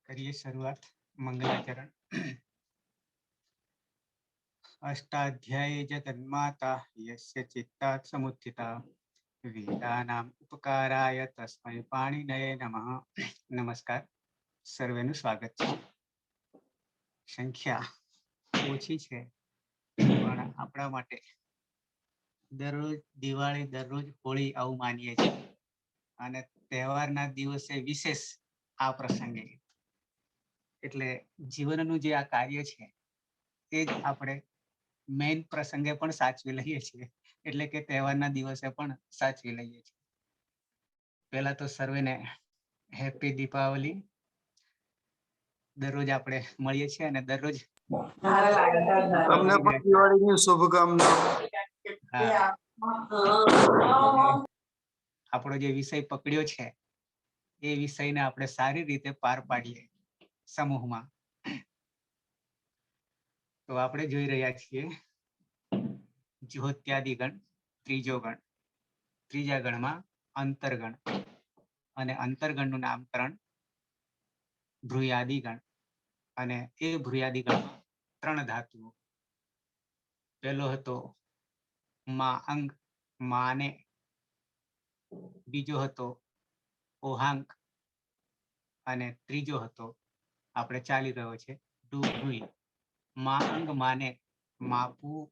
करिए शुरुआत। मंगलाचरण। अष्टाध्यायी जगन्माता यस्य चित्तात् समुत्थिता वेदानाम् उपकाराय तस्मै पाणिनये नमः। नमस्कार, સર્વેનું સ્વાગત છે। સંખ્યા ઓછી છે પણ આપણા માટે દરરોજ દિવાળી, દરરોજ હોળી આવું માનીએ છીએ અને તહેવારના દિવસે વિશેષ આ પ્રસંગે એટલે જીવનનું જે આ કાર્ય છે એ જ આપણે મેઇન પ્રસંગે પણ સાચવી લઈએ છીએ, એટલે કે તહેવારના દિવસે પણ સાચવી લઈએ છીએ। પહેલા તો સર્વેને હેપી દીપાવલી। દરરોજ આપણે મળીએ છીએ અને દરરોજ તમને પણ દિવાળીની શુભકામનાઓ। આપણો જે વિષય પકડ્યો છે એ વિષયને આપણે સારી રીતે પાર પાડીએ સમૂહમાં। તો આપણે જોઈ રહ્યા છીએ જ્યોત્યાદિ ગણ, ત્રીજો ગણ। ત્રીજા ગણમાં અંતર્ગણ અને અંતર્ગણનું નામકરણ ભ્રુયાદિ ગણ અને એ ભ્રુયાદિ ગણમાં 3 ધાતુઓ। પહેલો હતો મા અંગ, માને। બીજો હતો ઓહાંક અને ત્રીજો હતો આપણે ચાલી રહ્યો છે ડુભ્રુય। મા અંગ માને માપવું,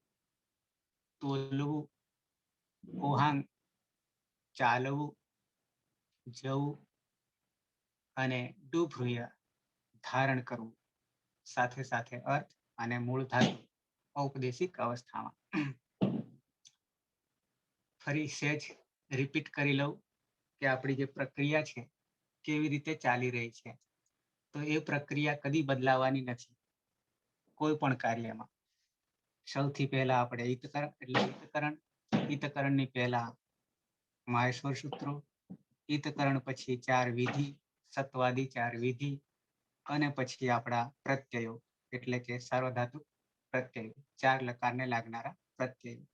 તોલવું, ઓહાંગ ચાલવું, જવું અને ડુભ્રુય ધારણ કરવું, સાથે સાથે અર્થ અને મૂળ ધાતુ ઔપદેશિક અવસ્થામાં। ફરી સહેજ રિપીટ કરી લઉં કે આપણી જે પ્રક્રિયા છે કેવી રીતે ચાલી રહી છે। તો એ પ્રક્રિયા કદી બદલાવાની નથી કોઈ પણ કાર્યમાં। સૌથી પહેલા આપણે ઈતકરણ એટલે ઈતકરણની પહેલા માહેશ્વર સૂત્રો, ઈતકરણ પછી 4 વિધિ, સત્વાદી 4 વિધિ અને પછી આપણા પ્રત્યયો એટલે કે સાર્વધાતુક પ્રત્યયો, 4 લકારને લાગનારા પ્રત્યયો।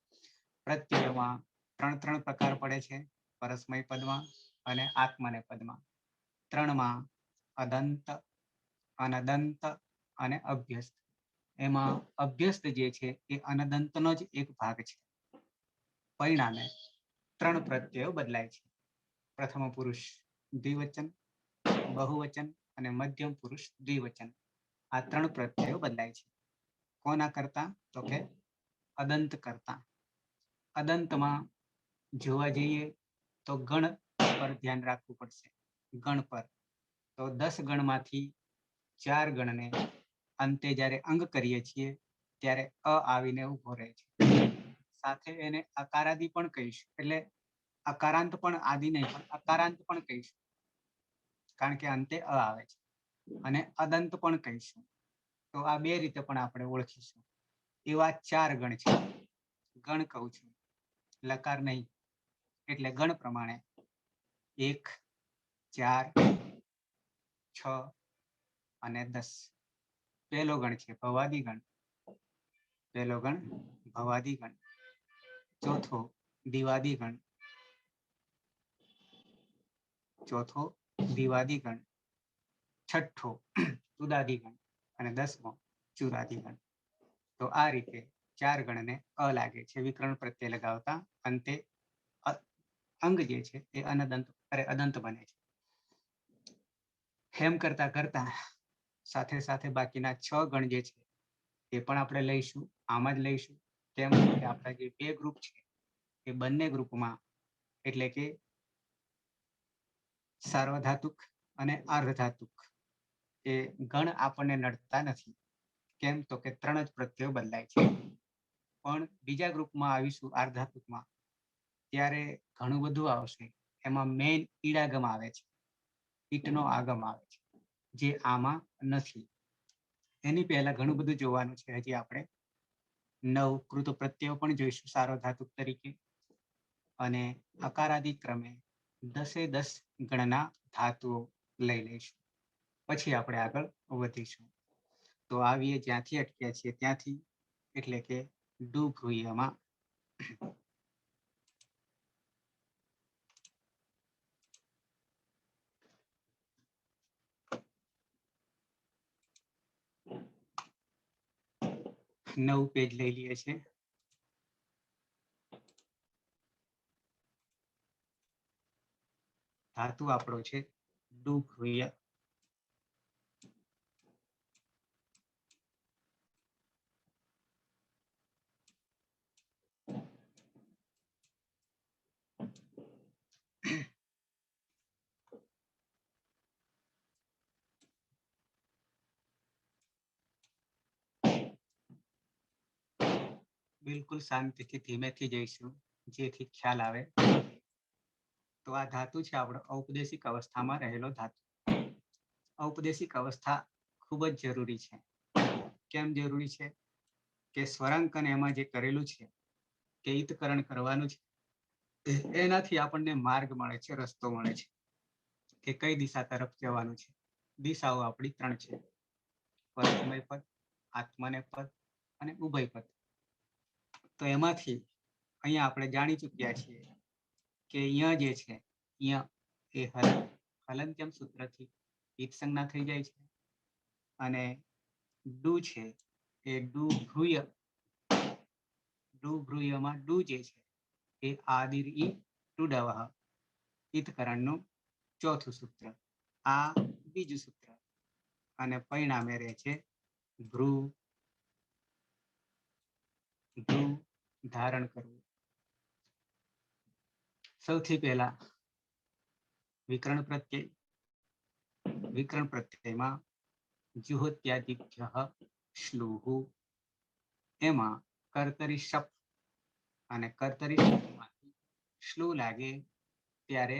પ્રત્યયોમાં 3 પ્રકાર પડે છે, પરસ્મય પદમાં અને આત્મને પદમાં। 3માં અદંત, અનદંત અને અભ્યસ્ત। એમાં અભ્યસ્ત જે છે એ અનદંતનો જ એક ભાગ છે। પરિણામે 3 પ્રત્યયો બદલાય છે। પ્રથમ પુરુષ દ્વિવચન, બહુવચન અને મધ્યમ પુરુષ દ્વિવચન, આ 3 પ્રત્યયો બદલાય છે। કોના કરતા? તો કે અદંત કરતા। અદંતમાં જોવા જઈએ તો ગણ પર ધ્યાન રાખવું પડશે। ગણ પર તો 10 ગણમાંથી 4 ગણને અંતે જ્યારે અંગ કરીએ છીએ ત્યારે અ આવીને ઉભો રહે છે। સાથે એને અકારાદિ પણ કહીશું, એટલે અકારાંત પણ આદિ નહીં પણ અકારાંત પણ કહીશું કારણ કે અંતે અ આવે છે। અને અદંત પણ કહીશું। તો આ 2 રીતે પણ આપણે ઓળખીશું। એવા 4 ગણ છે। ગણ કહું છું, લકાર નહીં, એટલે ગણ પ્રમાણે 1, 4, 6 અને 10। પહેલો ગણ છે ભવાદી ગણ। પહેલો ગણ ભવાદી ગણ। ચોથો દિવાદી ગણ। ચોથો દિવાદી ગણ। છઠ્ઠો તુદાદી ગણ અને 10મો ચુરાદી ગણ। તો આ રીતે 4 ગણને અ લાગે છે વિકરણ પ્રત્યય લગાવતા અંતે અંગ જે છે એ અદંત બને છે। હેમ કરતા કરતા સાથે સાથે બાકીના 6 ગણ જે છે એ પણ આપણે લઈશું, આમ જ લઈશું। કેમ કે આપણા જે 2 ગ્રુપ છે એ બંને ગ્રુપમાં એટલે કે સાર્વધાતુક અને અર્ધધાતુક એ ગણ આપણને નડતા નથી। કેમ તો કે 3 જ પ્રત્યયો બદલાય છે। પણ બીજા ગ્રુપમાં આવીશું અર્ધધાતુકમાં, ત્યારે ઘણું બધું આવશે। એમાં મેઇન ઈડાગમ આવે છે, ઈટનો આગમ આવે છે, જે આમાં નથી। એની પહેલા ઘણું બધું જોવાનું છે। હજી આપણે 9 કૃત પ્રત્યયો પણ જોઈશું સાર્વધાતુક તરીકે અને અકારાદિ ક્રમે 10 ગણના ધાતુઓ લઈ લઈશું। પછી આપણે આગળ વધીશું। તો આવીએ જ્યાંથી અટક્યા છીએ ત્યાંથી, એટલે કે ડુભ્રુયમાં। નવું પેજ લઈ લઈએ છે. ધાતુ આપણો છે ડુભ્રુય. બિલકુલ શાંતિથી ધીમેથી જઈશું જેથી ખ્યાલ આવે. તો આ ધાતુ છે આપણો ઔપદેશિક અવસ્થામાં રહેલો ધાતુ. ઔપદેશિક અવસ્થા ખૂબ જ જરૂરી છે. કેમ જરૂરી છે? કે સ્વરાંકન એમાં જે કરેલું છે કે ઈતકરણ કરવાનું છે એનાથી આપણને માર્ગ મળે છે, રસ્તો મળે છે કે કઈ દિશા તરફ જવાનું છે. દિશાઓ આપણી 3 છે: પરસ્મય પદ, આત્મને પદ અને ઉભય પદ. તો એમાંથી અહીંયા આપણે જાણી ચૂક્યા છીએ કે ય જે છે ય એ હલંત્યમ સૂત્રથી ઈત સંજ્ઞા થઈ જાય છે. અને ડુ છે એ ડુભ્રુયમાં ડુ જે છે એ આદિર ઈ ડુડવઃ ઈતકરણનું ચોથું સૂત્ર. આ બીજું સૂત્ર. અને પરિણામે રહે છે ભ્રુ ધારણ કરવું. સૌથી પહેલા વિકરણ પ્રત્યય. વિકરણ પ્રત્યયમાં જુહોત્યાદિભ્યઃ શ્લુહુ. એમાં કર્તરી શપ અને કર્તરી શપમાંથી શ્લુ લાગે ત્યારે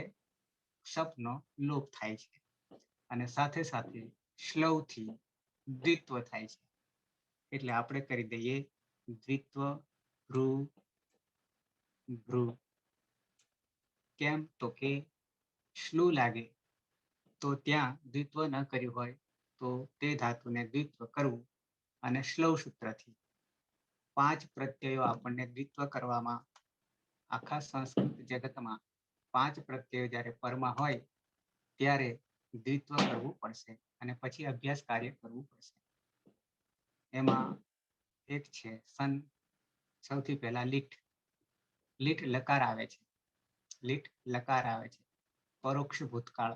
શપનો લોપ થાય છે. અને સાથે સાથે શ્લવથી દ્વિત્વ થાય છે. એટલે આપણે કરી દઈએ દ્વિત્વ ભ્રુ. કેમ? તો કે શ્લુ લાગે તો ત્યાં દ્વિત્વ ન કર્યું હોય તો તે ધાતુને દ્વિત્વ કરવું. અને શ્લવ સૂત્રથી 5 પ્રત્યયો આપણને દ્વિત્વ કરવામાં, આખા સંસ્કૃત જગતમાં 5 પ્રત્યયો જ્યારે પરમાં હોય ત્યારે દ્વિત્વ કરવું પડશે અને પછી અભ્યાસ કાર્ય કરવું પડશે. એમાં એક છે સન. સૌથી પહેલા લીટ. લીટ લકાર આવે છે. લીટ લકાર આવે છે. પરોક્ષ ભૂતકાળ,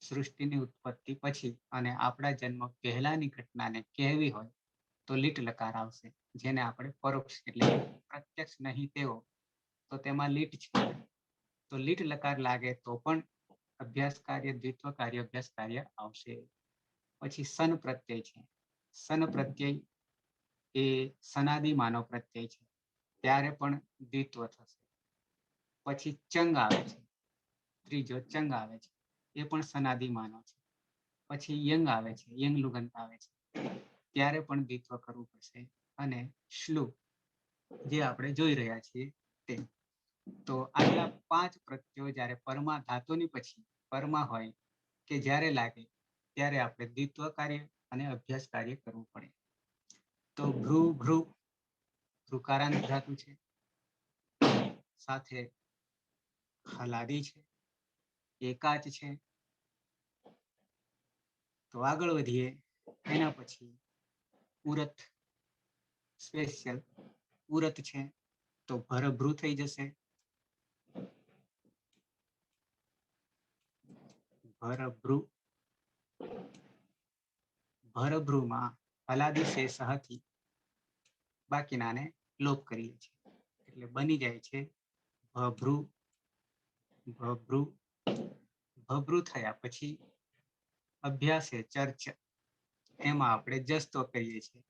સૃષ્ટિની ઉત્પત્તિ પછી અને આપણા જન્મ પહેલાની ઘટનાને કહેવી હોય તો લીટ લકાર આવશે, જેને આપણે પરોક્ષ એટલે પ્રત્યક્ષ નહીં તેવો, તો તેમાં લીટ છે. તો લીટ લકાર લાગે તો પણ અભ્યાસ કાર્ય, દ્વિત્વ કાર્ય, અભ્યાસ કાર્ય આવશે. પછી સન પ્રત્યય છે. સન પ્રત્યય એ સનાદિ માનવ પ્રત્યય છે, ત્યારે પણ દ્વિત્વ થશે. પછી ચંગ આવે છે. ત્રીજો ચંગ આવે છે, એ પણ સનાદિ માનવ છે. પછી યંગ આવે છે, યંગ લુગંત આવે છે, ત્યારે પણ દ્વિત્વ કરવું પડશે. અને શ્લુ જે આપણે જોઈ રહ્યા છીએ તે. તો આટલા 5 પ્રત્યયો જ્યારે પરમાં ધાતુની પછી પરમાં હોય કે જ્યારે લાગે ત્યારે આપણે દ્વિત્વ કાર્ય અને અભ્યાસ કાર્ય કરવું પડે. તો ભ્રુકારાંત ધાતુ છે, સાથે હલાદી છે, એકાચ છે. તો આગળ વધીએ. એના પછી ઉરત, સ્પેશિયલ ઉરત છે તો ભરભ્રુ થઈ જશે. ભરભ્રુમાં હલાદી શેષથી બાકીનાને લોપ કરીએ છીએ એટલે બની જાય છે ભભ્રુ. ભભ્રુ થયા પછી અભ્યાસે ચર્ચ, એમાં આપણે જસ્તો કરીએ છીએ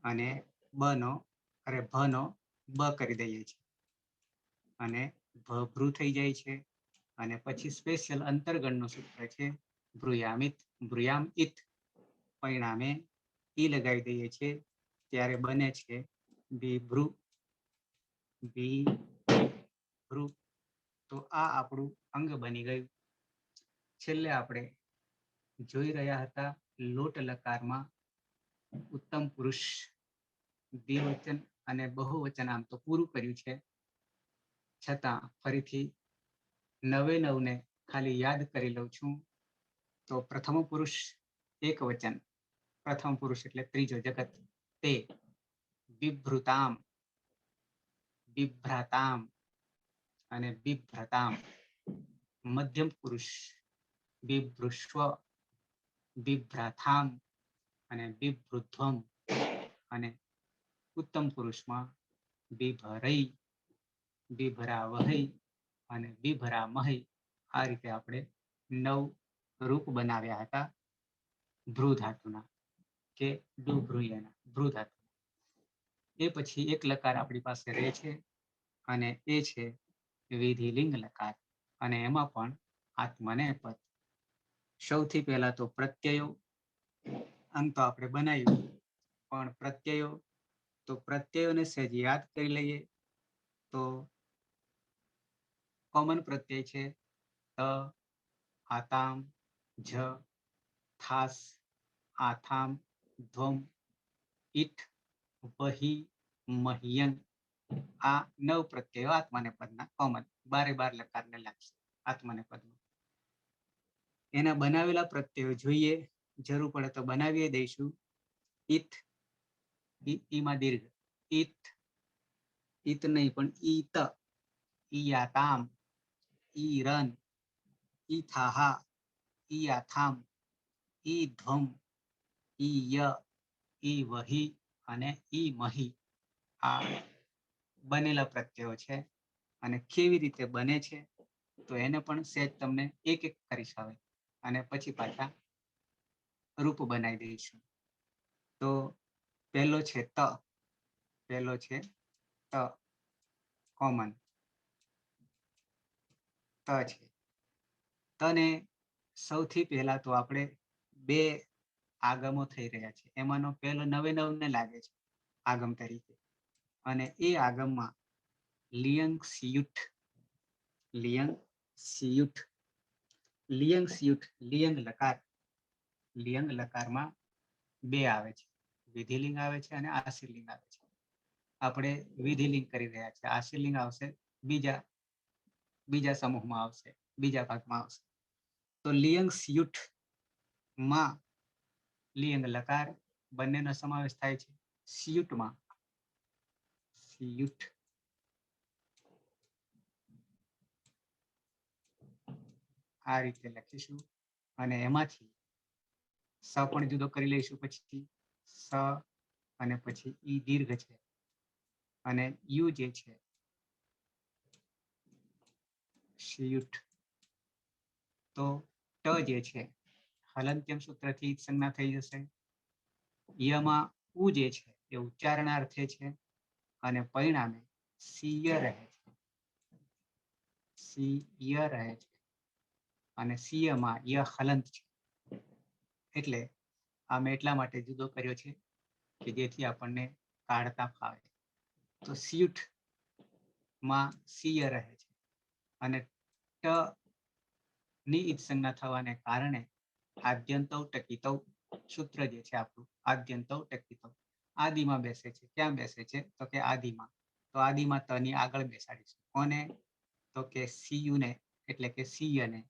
અને ભનો બ કરી દઈએ છીએ અને ભભ્રુ થઈ જાય છે. અને પછી સ્પેશિયલ અંતર્ગણનું સૂત્ર છે ભ્રુયામ ઇત. પરિણામે ઈ લગાવી દઈએ છીએ ત્યારે બને છે વિભ્રુ. તો આ આપણું અંગ બની ગયું. છેલ્લે આપણે જોઈ રહ્યા હતા લોટ લકારમાં ઉત્તમ પુરુષ, દ્વિવચન અને બહુવચન આમ તો પૂરું કર્યું છે, છતાં ફરીથી 9 ને ખાલી યાદ કરી લઉં છું. તો પ્રથમ પુરુષ એક વચન, પ્રથમ પુરુષ એટલે ત્રીજો જગત તે, બિભ્રુતામ, બિભ્રાતામ અને બિભ્રતામ. મધ્યમ પુરુષ બિભ્રુષ્વ, બિભ્રાથામ અને બિભ્રુધ્વમ. અને ઉત્તમ પુરુષમાં બિભરઈ, બિભરાવહઈ અને બિભરામહઈ. આ રીતે આપણે 9 રૂપ બનાવ્યા હતા ભ્રુ ધાતુના કે ડુભ્રુયના ભ્રુ ધાતુ. એ પછી એક લકાર આપણી પાસે રહે છે અને એ છે વિધિલિંગ લકાર. અને એમાં પણ આત્મનેપદ. સૌથી પહેલા તો પ્રત્યયો. અંત તો આપણે બનાવ્યું, પણ પ્રત્યયોને સહેજ યાદ કરી લઈએ. તો કોમન પ્રત્યય છે ત, આતામ, જ, થાસ, આથામ, ધ્વમ, ઈઠ, વહી, મહિયન. આ 9 પ્રત્યયો આત્મનેપદના કોમન 12 લકારને લાગશે આત્મનેપદમાં. એના બનાવેલા પ્રત્યયો જોઈએ, જરૂર પડે તો બનાવીએ દઈશું. ઈથ, ઈમાં દીર્ઘ, ઈથ, ઈત નહીં પણ ઈત, ઈયાતામ, ઈરન, ઈથાહા, ઈયાથામ, ઈધ્વમ, ઈય, ઈવહી અને ઈમહી. આ બનેલા પ્રત્યયો છે. અને કેવી રીતે બને છે તો એને પણ સહેજ તમને એક એક કરીશ હવે, અને પછી પાછા રૂપ બનાવી દઈશું. તો પહેલો છે ત. પહેલો છે ત, કોમન ત છે. તને સૌથી પહેલા તો આપણે 2 આગમો થઈ રહ્યા છે. એમાંનો પહેલો 99 ને લાગે છે આગમ તરીકે. અને એ આગમમાં લિયંગ સિયુઠ, લિયંગ સિયુઠ, લિયંગ સિયુઠ, લિયંગ લકાર. લિયંગ લકારમાં 2 આવે છે, વિધિલિંગ આવે છે અને આશીર્લિંગ આવે છે. આપણે વિધિલિંગ કરી રહ્યા છે. આશીર્લિંગ આવશે બીજા સમૂહમાં આવશે, બીજા ભાગમાં આવશે. તો લિયંગ સ્યુઠ માં લિયંગ લકાર બંનેનો સમાવેશ થાય છે. સ્યુટમાં સ્યુઠ, આ રીતે લખીશું. અને એમાંથી સ પણ જુદો કરી લઈશું. પછી સ અને પછી ઈ દીર્ઘ છે અને યુ જે છે સ્યુઠ. તો ટ જે છે હલંત્યમ સૂત્રથી સંજ્ઞા થઈ જશે. યમાં ઉ જે છે એ ઉચ્ચારણાર્થે છે અને પરિણામે સીય રહે છે, સીય રહે છે. અને સીયમાં ય હલંત છે. એટલે આ મેં એટલા માટે જુદો કર્યો છે કે જેથી આપણને કાઢતા ફાવે. તો સ્યુઠ માં સીય રહે છે અને ટ ની ઈત્સંજ્ઞા થવાને કારણે આદ્યંતૌ ટકિતૌ સૂત્ર જે છે આપણું, આદ્યંતૌ ટકિતૌ આદિમાં બેસે છે. ક્યાં બેસે છે તો કે આદિમાં. તો આદિમાં તની આગળ બેસાડીશું. કોને તો કે સીયુને, એટલે કે સીયને.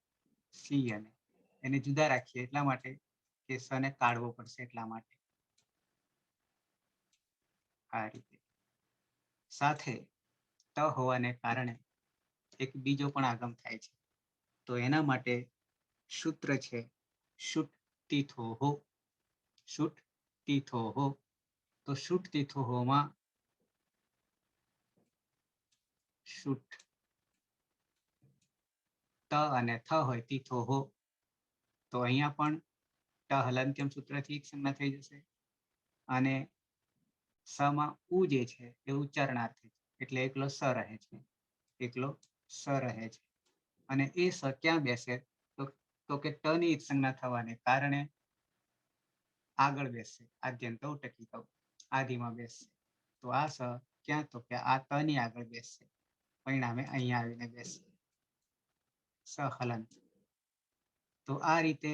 સીયને એને જુદા રાખીએ એટલા માટે કે સને કાઢવો પડશે એટલા માટે. આ રીતે સાથે ત હોવાને કારણે એક બીજો પણ આગમ થાય છે. તો એના માટે સૂત્ર છે શુટ તીથોહો, શુટ તીથોહો. તો શુટ તીથોહોમાં શુટ ત અને થ હોય તીથોહો, તો અહીંયા પણ ટ હલંત્યમ સૂત્રથી સંજ્ઞા થઈ જશે. અને સમાં ઉ જે છે એ ઉચ્ચારણાર્થે છે, એટલે એકલો સ રહે છે, એકલો સ રહે છે. અને એ સ ક્યાં બેસે તો કે ટ ની સંજ્ઞા થવાને કારણે આગળ બેસશે, આદ્યંતૌ ટકિતૌ આદિમાં બેસશે. તો આ સ ક્યાં તો કે આ ત ની આગળ બેસશે, પરિણામે અહીંયા આવીને બેસશે, સહલંત. તો આ રીતે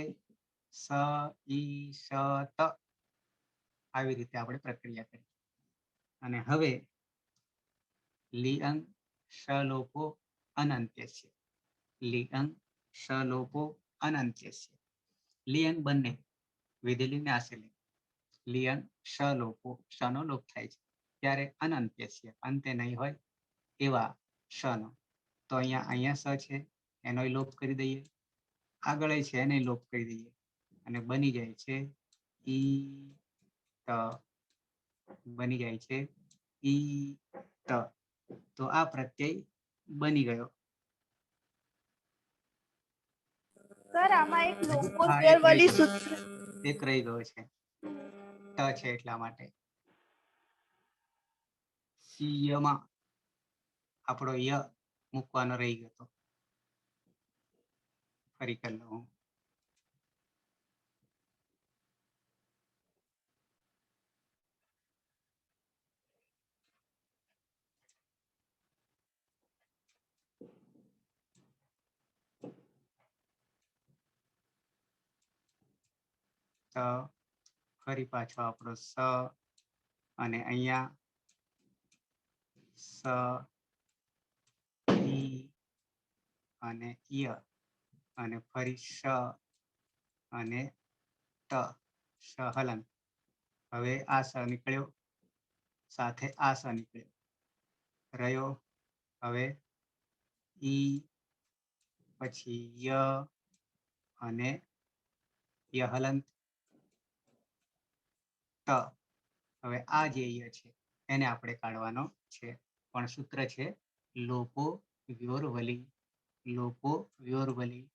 સ, ઈ, સ, ત આવી રીતે આપણે પ્રક્રિયા કરી. અને હવે લિઅંગ શલોપો અનંત્યસ્ય, લિઅંગ શલોપો અનંત્યસ્ય. લિઅંગ બંને વિધિલિંગ ને આશીર્લિંગ. લિયંગ શલોપો, શનો લોપ થાય છે. ત્યારે અનંત્ય છે, અંતે નહીં હોય એવા ષનો. તો અહીંયા સ છે એનો લોપ કરી દઈએ, આગળ છે એને લોપ કરી દઈએ અને બની જાય છે ઈ ત, બની જાય છે ઈ ત. તો આ પ્રત્યય બની ગયો. સર આમાં એક લોકો હા, સ્વર એક રહી વાળી ગયો. સૂત્ર એક રહી ગયો છે, ત છે એટલા માટે. યમાં આપણો ય મૂકવાનો રહી ગયો હતો. ફરી કરી લઉં. તો ફરી પાછો આપણો સ અને અહીંયા સ ઈ અને ય અને ફરી શ અને ત, સહલન. હવે આ સ નીકળ્યો, સાથે આ સ નીકળ્યો, રહ્યો હવે ઈ, પછી ય અને યહલંત ત. હવે આ જે ય છે એને આપણે કાઢવાનો છે, પણ સૂત્ર છે લોપો વ્યોરવલી. લોપો વ્યોરવલી.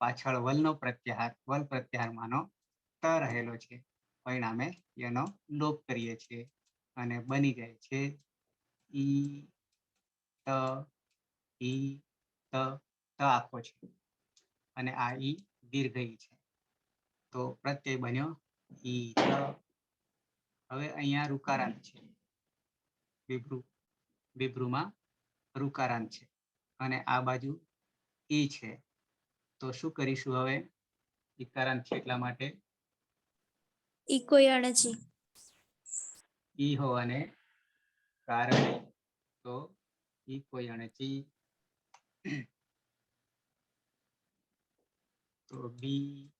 પાછળ વલનો પ્રત્યાહાર, વલ પ્રત્યાહારમાંનો ત રહેલો છે, પરિણામે એનો લોપ કરીએ છીએ અને બની જાય છે ઈ ત, ઈ ત. ત આખો છે અને આ ઈ દીર્ઘ ઈ છે, તો પ્રત્યય બન્યો ઈ ત. હવે અહીંયા રુકારાંત છે, વિભ્રુમાં રુકારાંત છે અને આ બાજુ ઈ છે. તો શું કરીશું હવે? ઈકારાંત છે એટલા માટે ઈકો અણચી ઈ હોવાને કારણે તો ઈ કોઈ અણચી. તો બી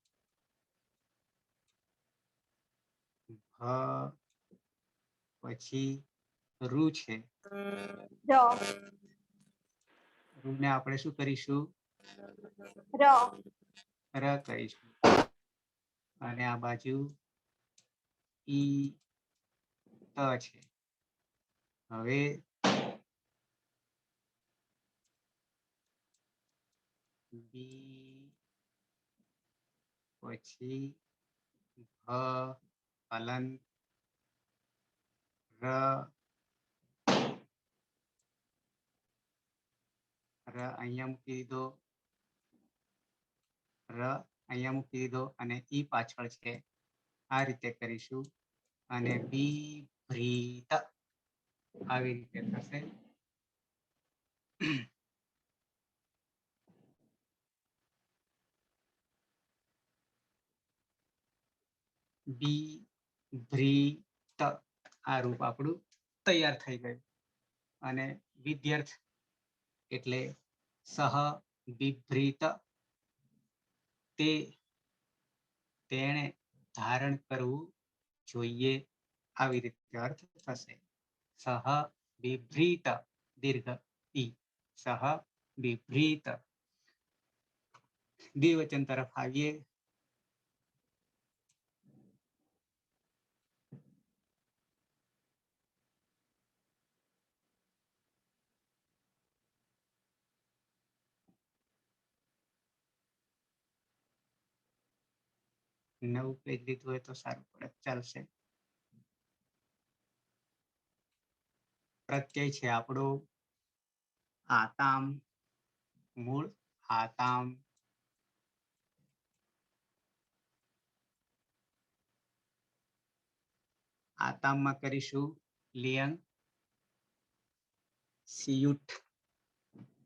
ભ પછી રૂ છે. રૂને આપણે શું કરીશું? ર કરીશું અને આ બાજુ ઈ ત છે. હવે બી પછી ભ હલન ર અહીંયા મૂકી દીધો, ર અહીંયા મૂકી દીધો અને ઈ પાછળ છે. આ રીતે કરીશું અને બી ભ્રીત આવી રીતે થશે. બી ભ્રીત આ રૂપ આપણું તૈયાર થઈ ગયું. અને વિદ્યાર્થ એટલે સહ વિભ્રીત, તે તેણે ધારણ કરવું જોઈએ, આવી રીતે અર્થ થશે. સહ વિભ્રીત દીર્ઘ ઈ, સહ વિભ્રીત. દ્વિવચન તરફ આવીએ. નવું પેજ લીધું હોય તો સારું પડે, ચાલશે. પ્રત્યય છે આપણો આતામ, મૂળ આતામ. આતામમાં કરીશું લિયંગ સિયુટ,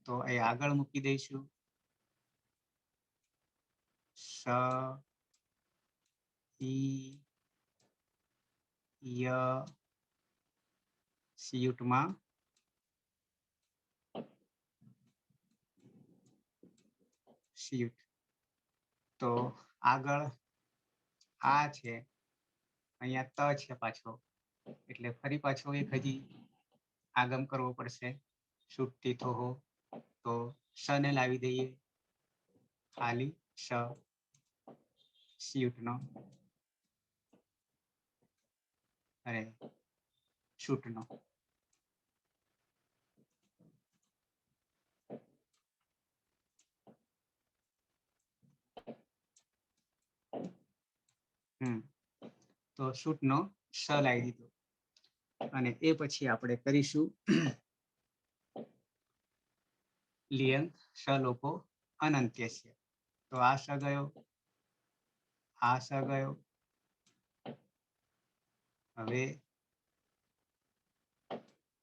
તો એ આગળ મૂકી દઈશું. સ ઈ ય સિયુટમાં સિયુટ. તો આગળ આ છે, અહીંયા ત છે પાછો, એટલે ફરી પાછો એક હજી આગમ કરવો પડશે. છૂટતી થોહો, તો સ ને લાવી દઈએ, ખાલી સ, સ્યુટનો અને છૂટનો. તો છૂટનો સ લાવી દીધો અને એ પછી આપણે કરીશું લિયંગ સ લોકો અનંત્યસ્ય. તો આ સ ગયો, આ સ ગયો. હવે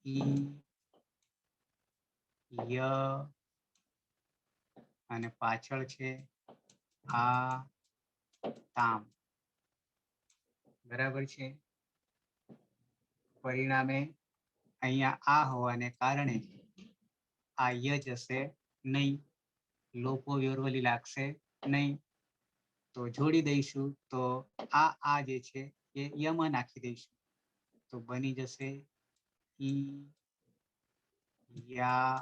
ઈ, ય અને પાછળ છે આ, તામ. બરાબર છે. પરિણામે અહીંયા આ હોવાને કારણે આ ય જશે નહીં, લોપો વ્યોરવલી લાગશે નહીં. તો જોડી દઈશું તો આ જે છે એ યમાં નાખી દઈશું તો બની જશે ઈ, યા,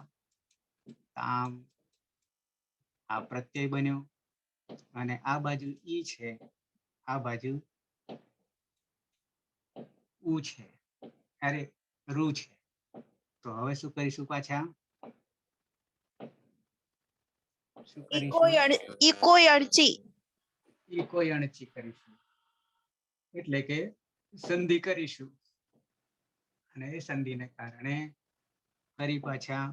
તામ. આ પ્રત્યય બન્યો અને આ બાજુ ઈ છે, આ બાજુ ઉ છે, અરે રૂ છે. તો હવે શું કરીશું પાછા? શું કરીશું? ઇકો અડચી. ઇકો અણચી કરીશું, એટલે કે સંધિ કરીશું અને એ સંધિને કારણે ફરી પાછા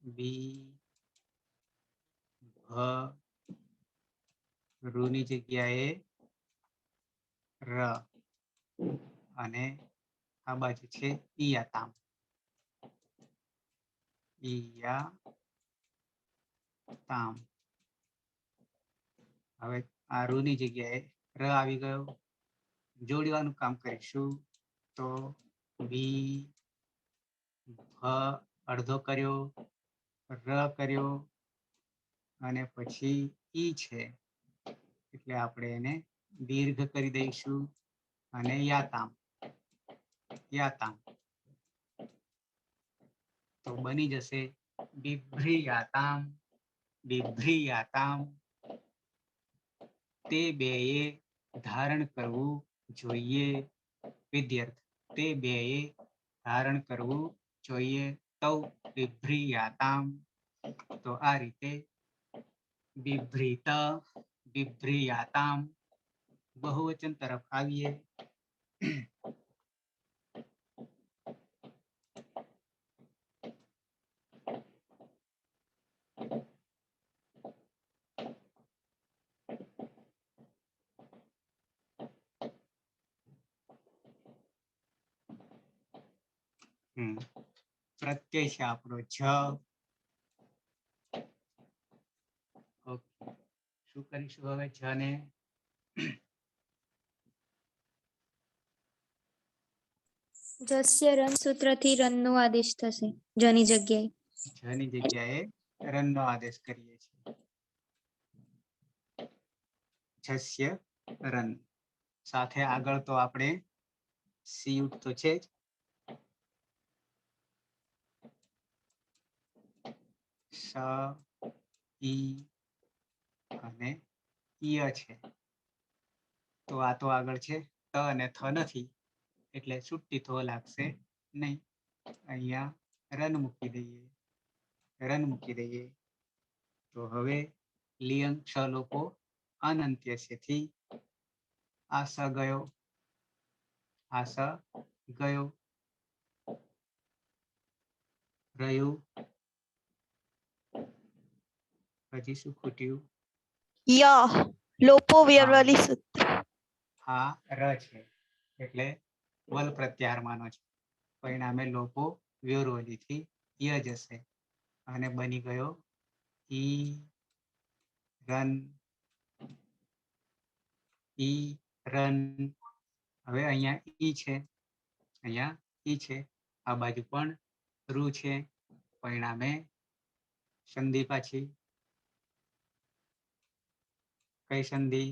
બી, ભ, રૂની જગ્યાએ ર અને આ બાજુ છે ઈયાતામ. ઈયાતામ. હવે આ રૂની જગ્યાએ ર આવી ગયો. જોડવાનું કામ કરીશું તો બી, ભ અડધો કર્યો, ર કર્યો અને પછી ઈ છે એટલે આપણે એને દીર્ઘ કરી દઈશું અને યાતામ, યાતામ. તો બની જશે બિભ્રિયાતામ, બિભ્રિયાતામ. તે બેએ ધારણ કરવું જોઈએ. વિદ્યાર્થી, તે બેએ ધારણ કરવું જોઈએ. તૌ બિભ્રિયાતામ. તો આ રીતે બિભ્રીત, બિભ્રિયાતામ બહુવચન તરફ આવીએ. પ્રત્યય છે આપણો જ. ઓકે, શું કરીશું હવે જ ને? જસ્ય રન સૂત્રથી રનનો આદેશ થશે જની જગ્યાએ. જની જગ્યાએ રનનો આદેશ કરીએ છીએ. જસ્ય રન સાથે આગળ તો આપણે સીયુટ તો છે જ. સ, ઈ અને ય છે. તો આ તો આગળ છે ત અને થ નથી એટલે છૂટી થો લાગશે નહીં. અહીંયા રન મૂકી દઈએ, રન મૂકી દઈએ. તો હવે લિયંગ સ લોકો અનંત્યસ્યથી આ સ ગયો, આ સ ગયો. રહ્યું હજી શું ખૂટ્યું? ય લોપો વ્યવલી સૂત્ર. આ ર છે એટલે વલ પ્રત્યાહારમાંનો છે. પરિણામે લોપો વ્યોરવલીથી ય જશે અને બની ગયો ઈ, રન, ઈ, રન. હવે અહીંયા ઈ છે, અહીંયા ઈ છે, આ બાજુ પણ રૂ છે. પરિણામે સંધિ પાછી. કઈ સંધિ?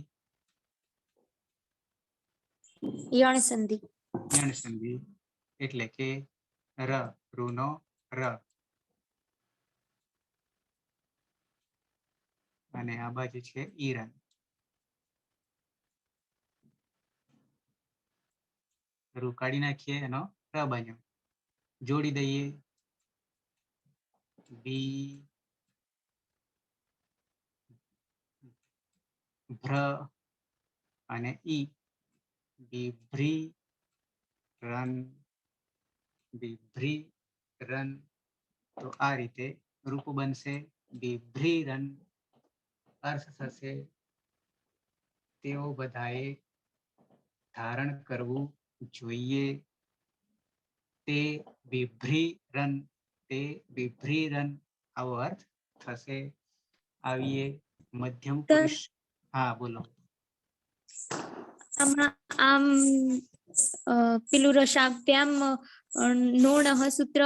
યણ સંધિ. યણ સંધિ એટલે કે ર, રૂનો ર, અને આ બાજુ છે ઈરન. રૂ કાઢી નાખીએ, એનો ર બન્યો. જોડી દઈએ બી ભ્ર અને ઈ, બિભ્રી રન, બિભ્રી રન. તો આ રીતે રૂપ બનશે. બિભ્રી રન. અર્થ થશે તેઓ બધાએ ધારણ કરવું જોઈએ. તે બિભ્રી રન, તે બિભ્રી રન, આવો અર્થ થશે. આવીએ મધ્યમ પુરુષ. હા બોલો. આમાં આમ પેલું રસાભ્યામ નોણઃ સૂત્ર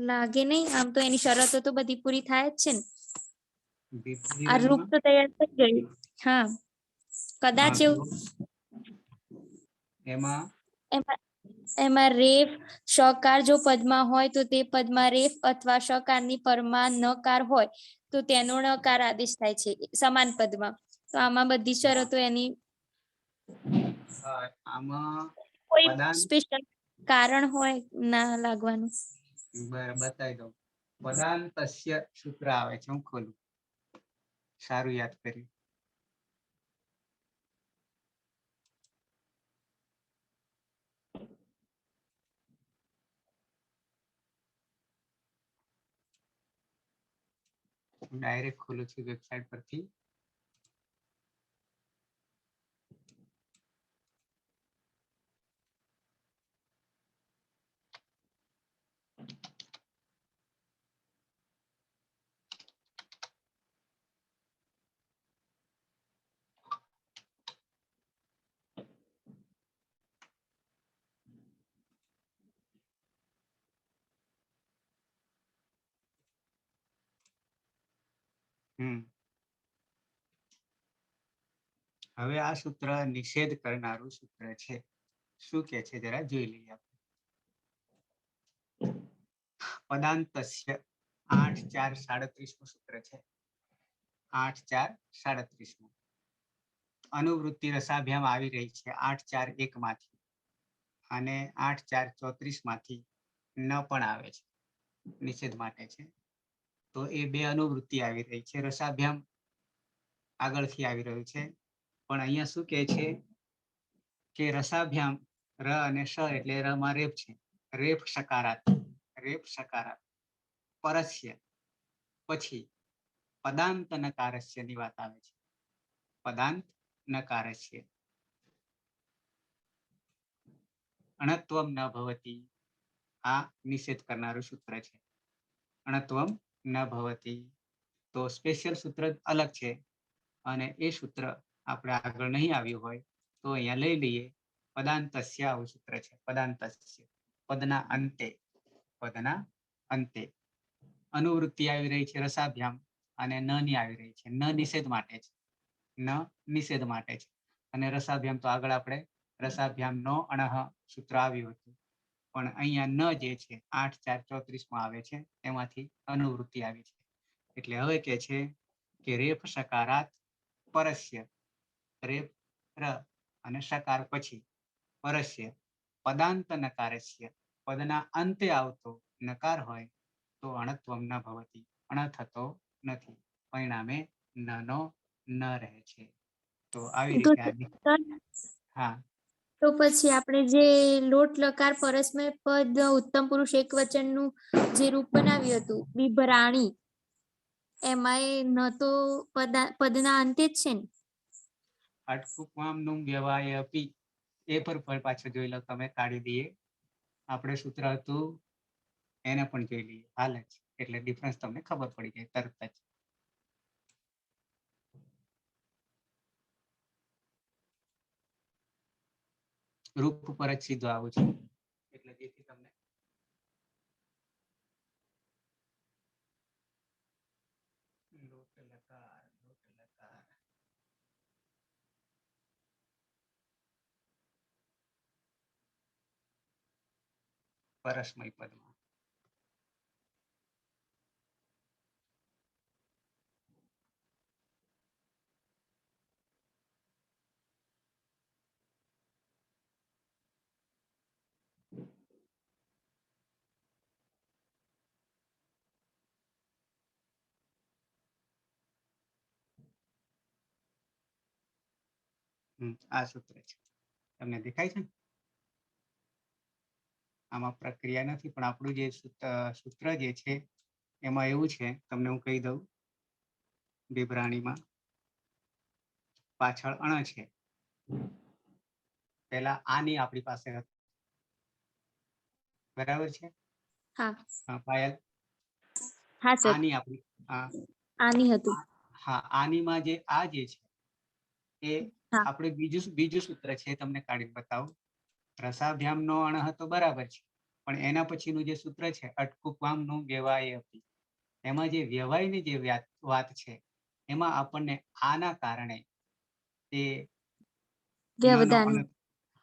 લાગે નહીં. આમ તો એની શરતો તો બધી પૂરી થાય જ છે ને. બિભ્રી આ રૂપ રનમાં તો તૈયાર થઈ ગયું. હા, કદાચ હા, એવું એમાં એમાં રેફ શકાર જો પદમાં હોય તો તે પદમાં રેફ અથવા શકારની પરમાં નકાર હોય તો તેનો નકાર આદેશ થાય છે સમાન પદમાં. તો આમાં બધી શરતો એની આમાં કોઈ પદાંત સ્પેશિયલ કારણ હોય ના લાગવાનું. બતાવી દઉં. પદાંતસ્ય સૂત્ર આવે છે, હું ખોલું. સારું યાદ કર્યું. ડાયરેક્ટ ખોલું છું વેબસાઇટ પરથી. હવે આ સૂત્ર નિષેધ કરનારું સૂત્ર છે. શું કે છે જરા જોઈ લઈએ આપણે. પદાંતસ્ય 8-4-37 નું સૂત્ર છે. 8-4-37 નું. અનુવૃત્તિ રસાભ્યામ આવી રહી છે 8-4-1 માંથી, અને 8-4-34 માંથી ન પણ આવે છે, નિષેધ માટે છે. તો એ બે અનુવૃત્તિ આવી રહી છે. રસાભ્યામ આગળથી આવી રહ્યું છે, પણ અહીંયા શું કહે છે કે રસાભ્યામ ર અને સ એટલે રમાં રેપ છે. રેપ સકારાત, રેપ સકારાત. પરસ્ય પછી પદાંત નકારસ્ય ની વાત આવે છે. પદાંત નકારસ્ય. અણત્વમ ન ભવતી, આ નિષેધ કરનારું સૂત્ર છે. અણત્વમ ન ભવતી. તો સ્પેશિયલ સૂત્ર અલગ છે, અને એ સૂત્ર આપણે આગળ નહીં આવ્યું હોય તો અહીંયા લઈ લઈએ. પદાંતસ્ય આવું સૂત્ર છે. પદાંતસ્ય પદના અંતે, પદના અંતે અનુવૃત્તિ આવી રહી છે રસાભ્યામ, અને ન ની આવી રહી છે. ન નિષેધ માટે છે. ન નિષેધ માટે છે. અને રસાભ્યામ તો આગળ આપણે રસાભ્યામ નો અણહ સૂત્ર આવ્યું હતું, પણ અહીંયા ન જે છે 8-4-34 માં આવે છે, એમાંથી અનુવૃત્તિ આવી છે. એટલે હવે કે છે કે રેફ સકારાત પરસ્ય, રેફ ર અને સકાર પછી પરસ્ય પદાંત નકારસ્ય, પદના અંતે આવતો નકાર હોય તો અણત્વમ ન ભવતી, અણ થતો નથી. પરિણામે નનો ન રહે છે. તો આવી તો રીતે હા તો પછી આપણે જે લોટ લકાર પરસ્મય પદ ઉત્તમ પુરુષ એક વચનનું જે રૂપ બનાવ્યું હતું વિભરાણી, એમાં ન તો પદના અંતે જ છે ને. અટકુપામનું વ્યવાય અપી, એ પર પાછળ જોઈ લો તમે, કાઢી દઈએ. આપણે સૂત્ર હતું એને પણ જોઈ લઈએ હાલ જ, એટલે ડિફરન્સ તમને ખબર પડી જાય તરત જ. રૂપ પર જ સીધો આવું છે, એટલે જેથી તમને લોટ લકાર, લોટ લકાર. પરસ્મય પદમાં. આ સૂત્ર છે, તમને દેખાય છે ને? આમાં પ્રક્રિયા નથી, પણ આપણું જે સૂત્ર જે છે એમાં એવું છે, તમને હું કહી દઉં. વિભરાણીમાં પાછળ અણ છે, પહેલા આની આપણી પાસે હતું, બરાબર છે? હા પાયલ, હા સર, આની આપણી આની હતું. હા, આનીમાં જે આ જે છે એ હા. આપણે બીજું સૂત્ર છે, તમને કાઢીને બતાવું. રસાભ્યામનો અણ હતો, બરાબર છે, પણ એના પછીનું જે સૂત્ર છે અટકુપામનું વ્યવાય હતી, એમાં જે વ્યવાયની જે વાત છે એમાં આપણને આના કારણે તે વ્યવધાન.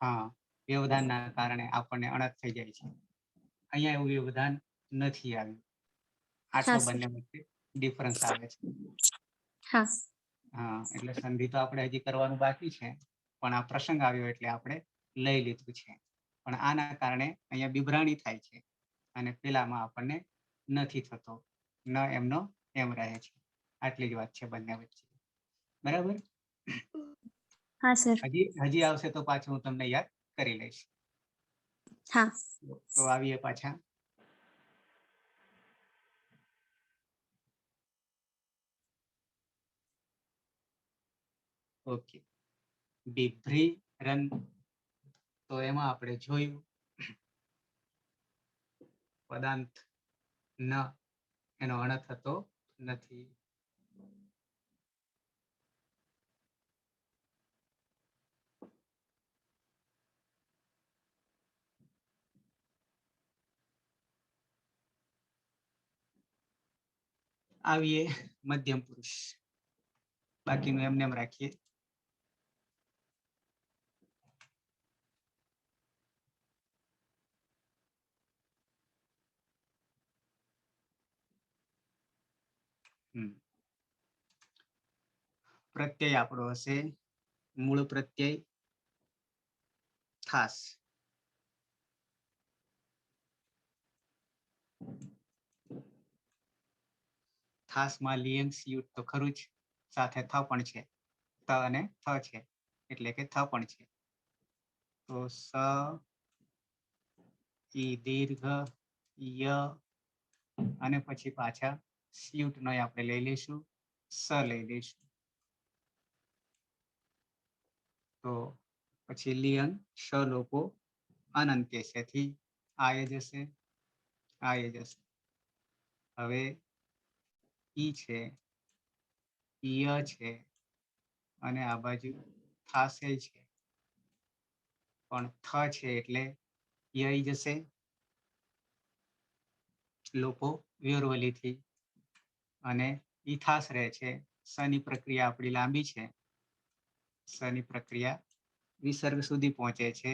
હા, વ્યવધાનના કારણે આપણને અણત થઈ જાય છે. અહીંયા એવું વ્યવધાન નથી આવ્યું. આટલો બંને વચ્ચે ડિફરન્સ આવે છે. હા. હા, એટલે સંધિ તો આપણે હજી કરવાનું બાકી છે, પણ આ પ્રસંગ આવ્યો એટલે આપણે લઈ લીધું છે. પણ આના કારણે અહીંયા બિભરાણી થાય છે અને પેલામાં આપણને નથી થતો, ન એમનો એમ રહે છે. આટલી જ વાત છે બંને વચ્ચે, બરાબર? હા સર. હજી આવશે તો પાછું હું તમને યાદ કરી લઈશ. હા. તો આવીએ પાછા. ઓકે, બિભ્રીરન, તો એમાં આપણે જોયું પદાંત ન એનો અણ થતો નથી. આવીએ મધ્યમ પુરુષ, બાકીનું એમને એમ રાખીએ. પ્રત્યય આપણો હશે મૂળ પ્રત્યય થાસ. થાસમાં લિયન સિયુટ તો ખરું જ, સાથે થ પણ છે, ત અને થ છે, એટલે કે થ પણ છે. તો સ, ઈ દીર્ઘ, ય અને પછી પાછા સ્યુટ નો આપણે લઈ લઈશું, સ લઈ લઈશું. તો પછી લિયન શ લોકો અનંત્ય છે થી આય જશે, આય જશે. હવે ઈ છે, ય છે, અને આ બાજુ થાશે છે, પણ થ છે એટલે ય જશે, લોકો વ્યોરવલીથી, અને ઈ થાસ રહે છે. સની પ્રક્રિયા આપણી લાંબી છે, સની પ્રક્રિયા વિસર્ગ સુધી પહોંચે છે,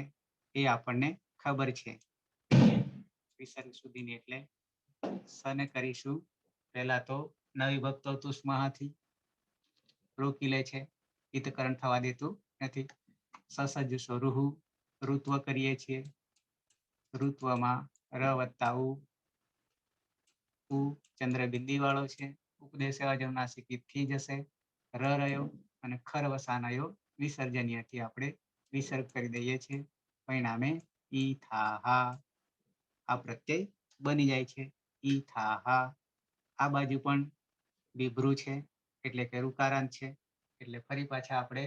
એ આપણને ખબર છે. વિસર્ગ સુધીની એટલે સને કરીશું પહેલા તો નવિભક્તો તુષ્મહાથી રોકી લે છે, હિતકરણ થવા દેતું નથી. સસજ્જ રૂહુ, ઋત્વ કરીએ છીએ, ઋત્વમાં ર વત્તા ઉ ચંદ્ર બિંદી વાળો છે, ઉપદેશ અજમનાસિકી થી જશે, ર રહ્યો અને ખર વસાનયો વિસર્જનીયથી આપણે વિસર્ગ કરી દઈએ છીએ. પરિણામે ઈ થા હા, આ પ્રત્યય બની જાય છે, ઈ થા હા. આ બાજુ પણ વિભ્રુ છે, એટલે કે ઋકારાંત છે, એટલે ફરી પાછા આપણે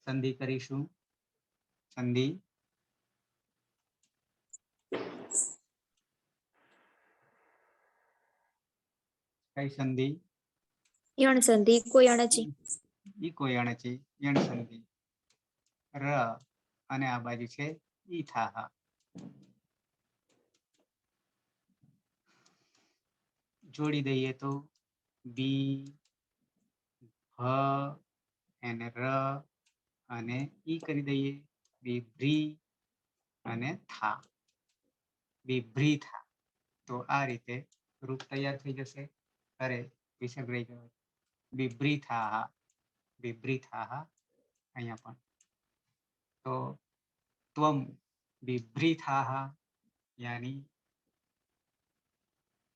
સંધિ કરીશું. સંધિ કઈ સંધિ? યણ સંધિ, કોઈ અણચી. ઈ કોઈ અણચી, યણ સંધિ. ર અને આ બાજુ છે ઈ થા હા. જોડી દઈએ તો બી, હ એને ર અને ઈ કરી દઈએ, બિભ્રી અને થા. વિભ્રીથા. તો આ રીતે રૂપ તૈયાર થઈ જશે. અરે વિસર્ગ રહી ગયો. વિભ્રીથા, વિભ્રીથા અહીંયા પણ. તો ત્વમ વિભ્રીથા યાની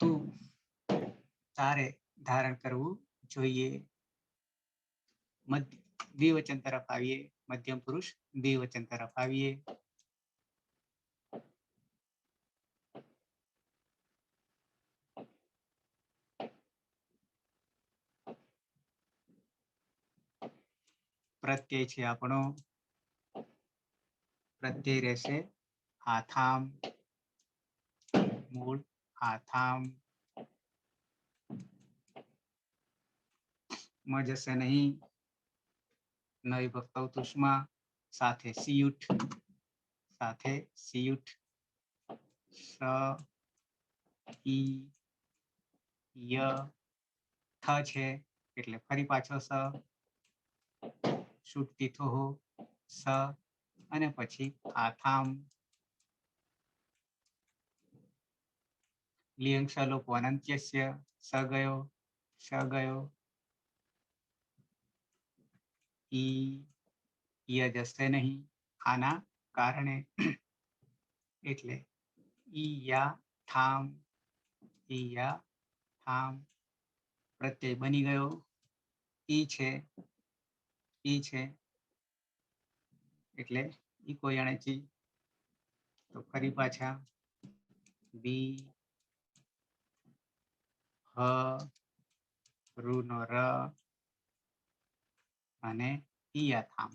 તું, તારે ધારણ કરવું જોઈએ. દ્વિવચન તરફ આવીએ. મધ્યમ પુરુષ દ્વિવચન તરફ આવીએ. પ્રત્યય છે આપણો. પ્રત્યય રહેશે આથામ. મૂળ આથામ. મ જશે નહીં. ન વિભક્ત તુષ્મા સાથે સિયુટ, સાથે સિયુટ. સ ઈ ય થ છે એટલે ફરી પાછો સ. શુટતી થો સ અને પછી આથામ. લિયંગ શલોપો અનંત્યસ્ય સ ગયો, સ ગયો. ઈ ય જશે નહીં આના કારણે, એટલે ઈ યા થામ, ઈ યા થામ. પ્રત્યય બની ગયો. ઈ છે, ઈ છે એટલે ઈ કોઈ અણચી. તો ફરી પાછા બી હ રૂ નો ર અને ઈયાથામ,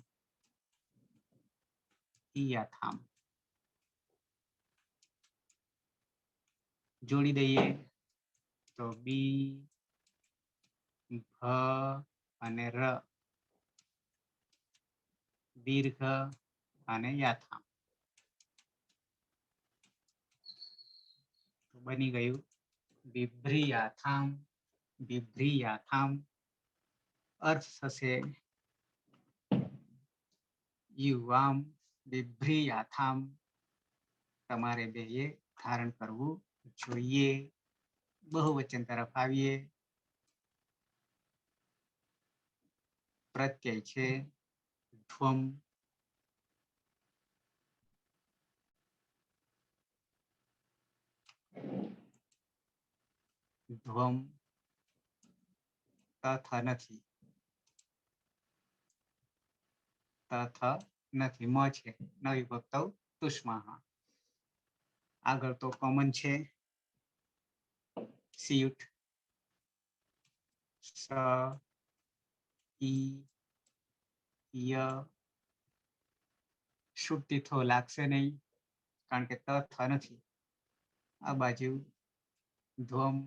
ઈયાથામ. જોડી દઈએ તો બી ભ અને ર, દીર્ઘ અને યાથામ. બની ગયું બિભ્રિયાથામ, બિભ્રિયાથામ. અર્થ થશે યુવામ બિભ્રિયાથામ. તમારે બેએ ધારણ કરવું જોઈએ. બહુવચન તરફ આવીએ. પ્રત્યય છે ધ્વમ. ધ્વમ તથ નથી, તથ નથી. મ છે ન વિભક્ત તુષ્મા. આગળ તો કોમન છે સિયુટ. સ ઈ ય. શુટતી થો લાગશે નહીં કારણ કે તથ નથી. આ બાજુ ધ્વમ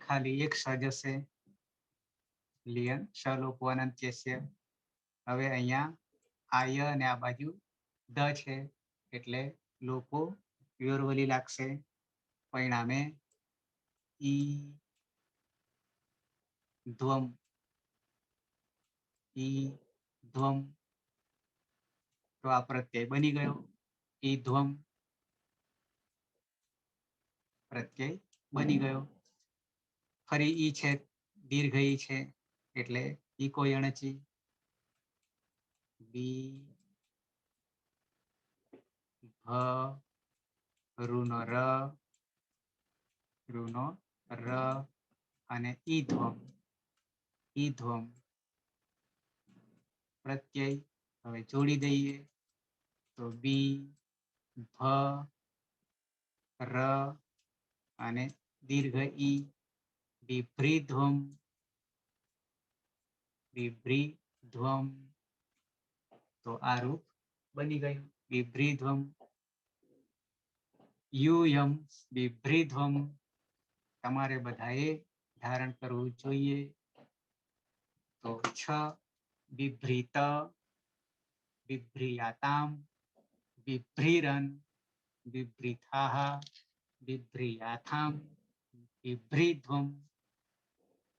ખાલી એક સ જશે. લિયન શલોપો અનંત્યસ્ય. હવે અહીંયા આ ય અને આ બાજુ દ છે એટલે લોકો યોરવલી લાગશે. પરિણામે ઈ ધ્વમ, ઈ ધ્વમ. તો આ પ્રત્યય બની ગયો ઈ ધ્વમ. પ્રત્યય બની ગયો. ફરી ઈ છે, દીર્ઘ ઈ છે એટલે ઈ કોઈ અણચી. બી ભ રૂ નો ર, રૂ નો ર અને ઈ ધ્વમ, ઈ ધ્વમ. પ્રત્યય હવે જોડી દઈએ તો બી ભ ર અને દીર્ઘ ઈ. બિભ્રીધ્વમ, બિભ્રીધ્વમ. તો આ રૂપ બની ગયું બિભ્રીધ્વમ. યુયમ બિભ્રીધ્વમ. તમારે બધાએ ધારણ કરવું જોઈએ. તો છ બિભ્રીત, બિભ્રિયાતામ, બિભ્રીરન, બિભ્રીથાહ, બિભ્રિયાથામ, બિભ્રીધ્વમ.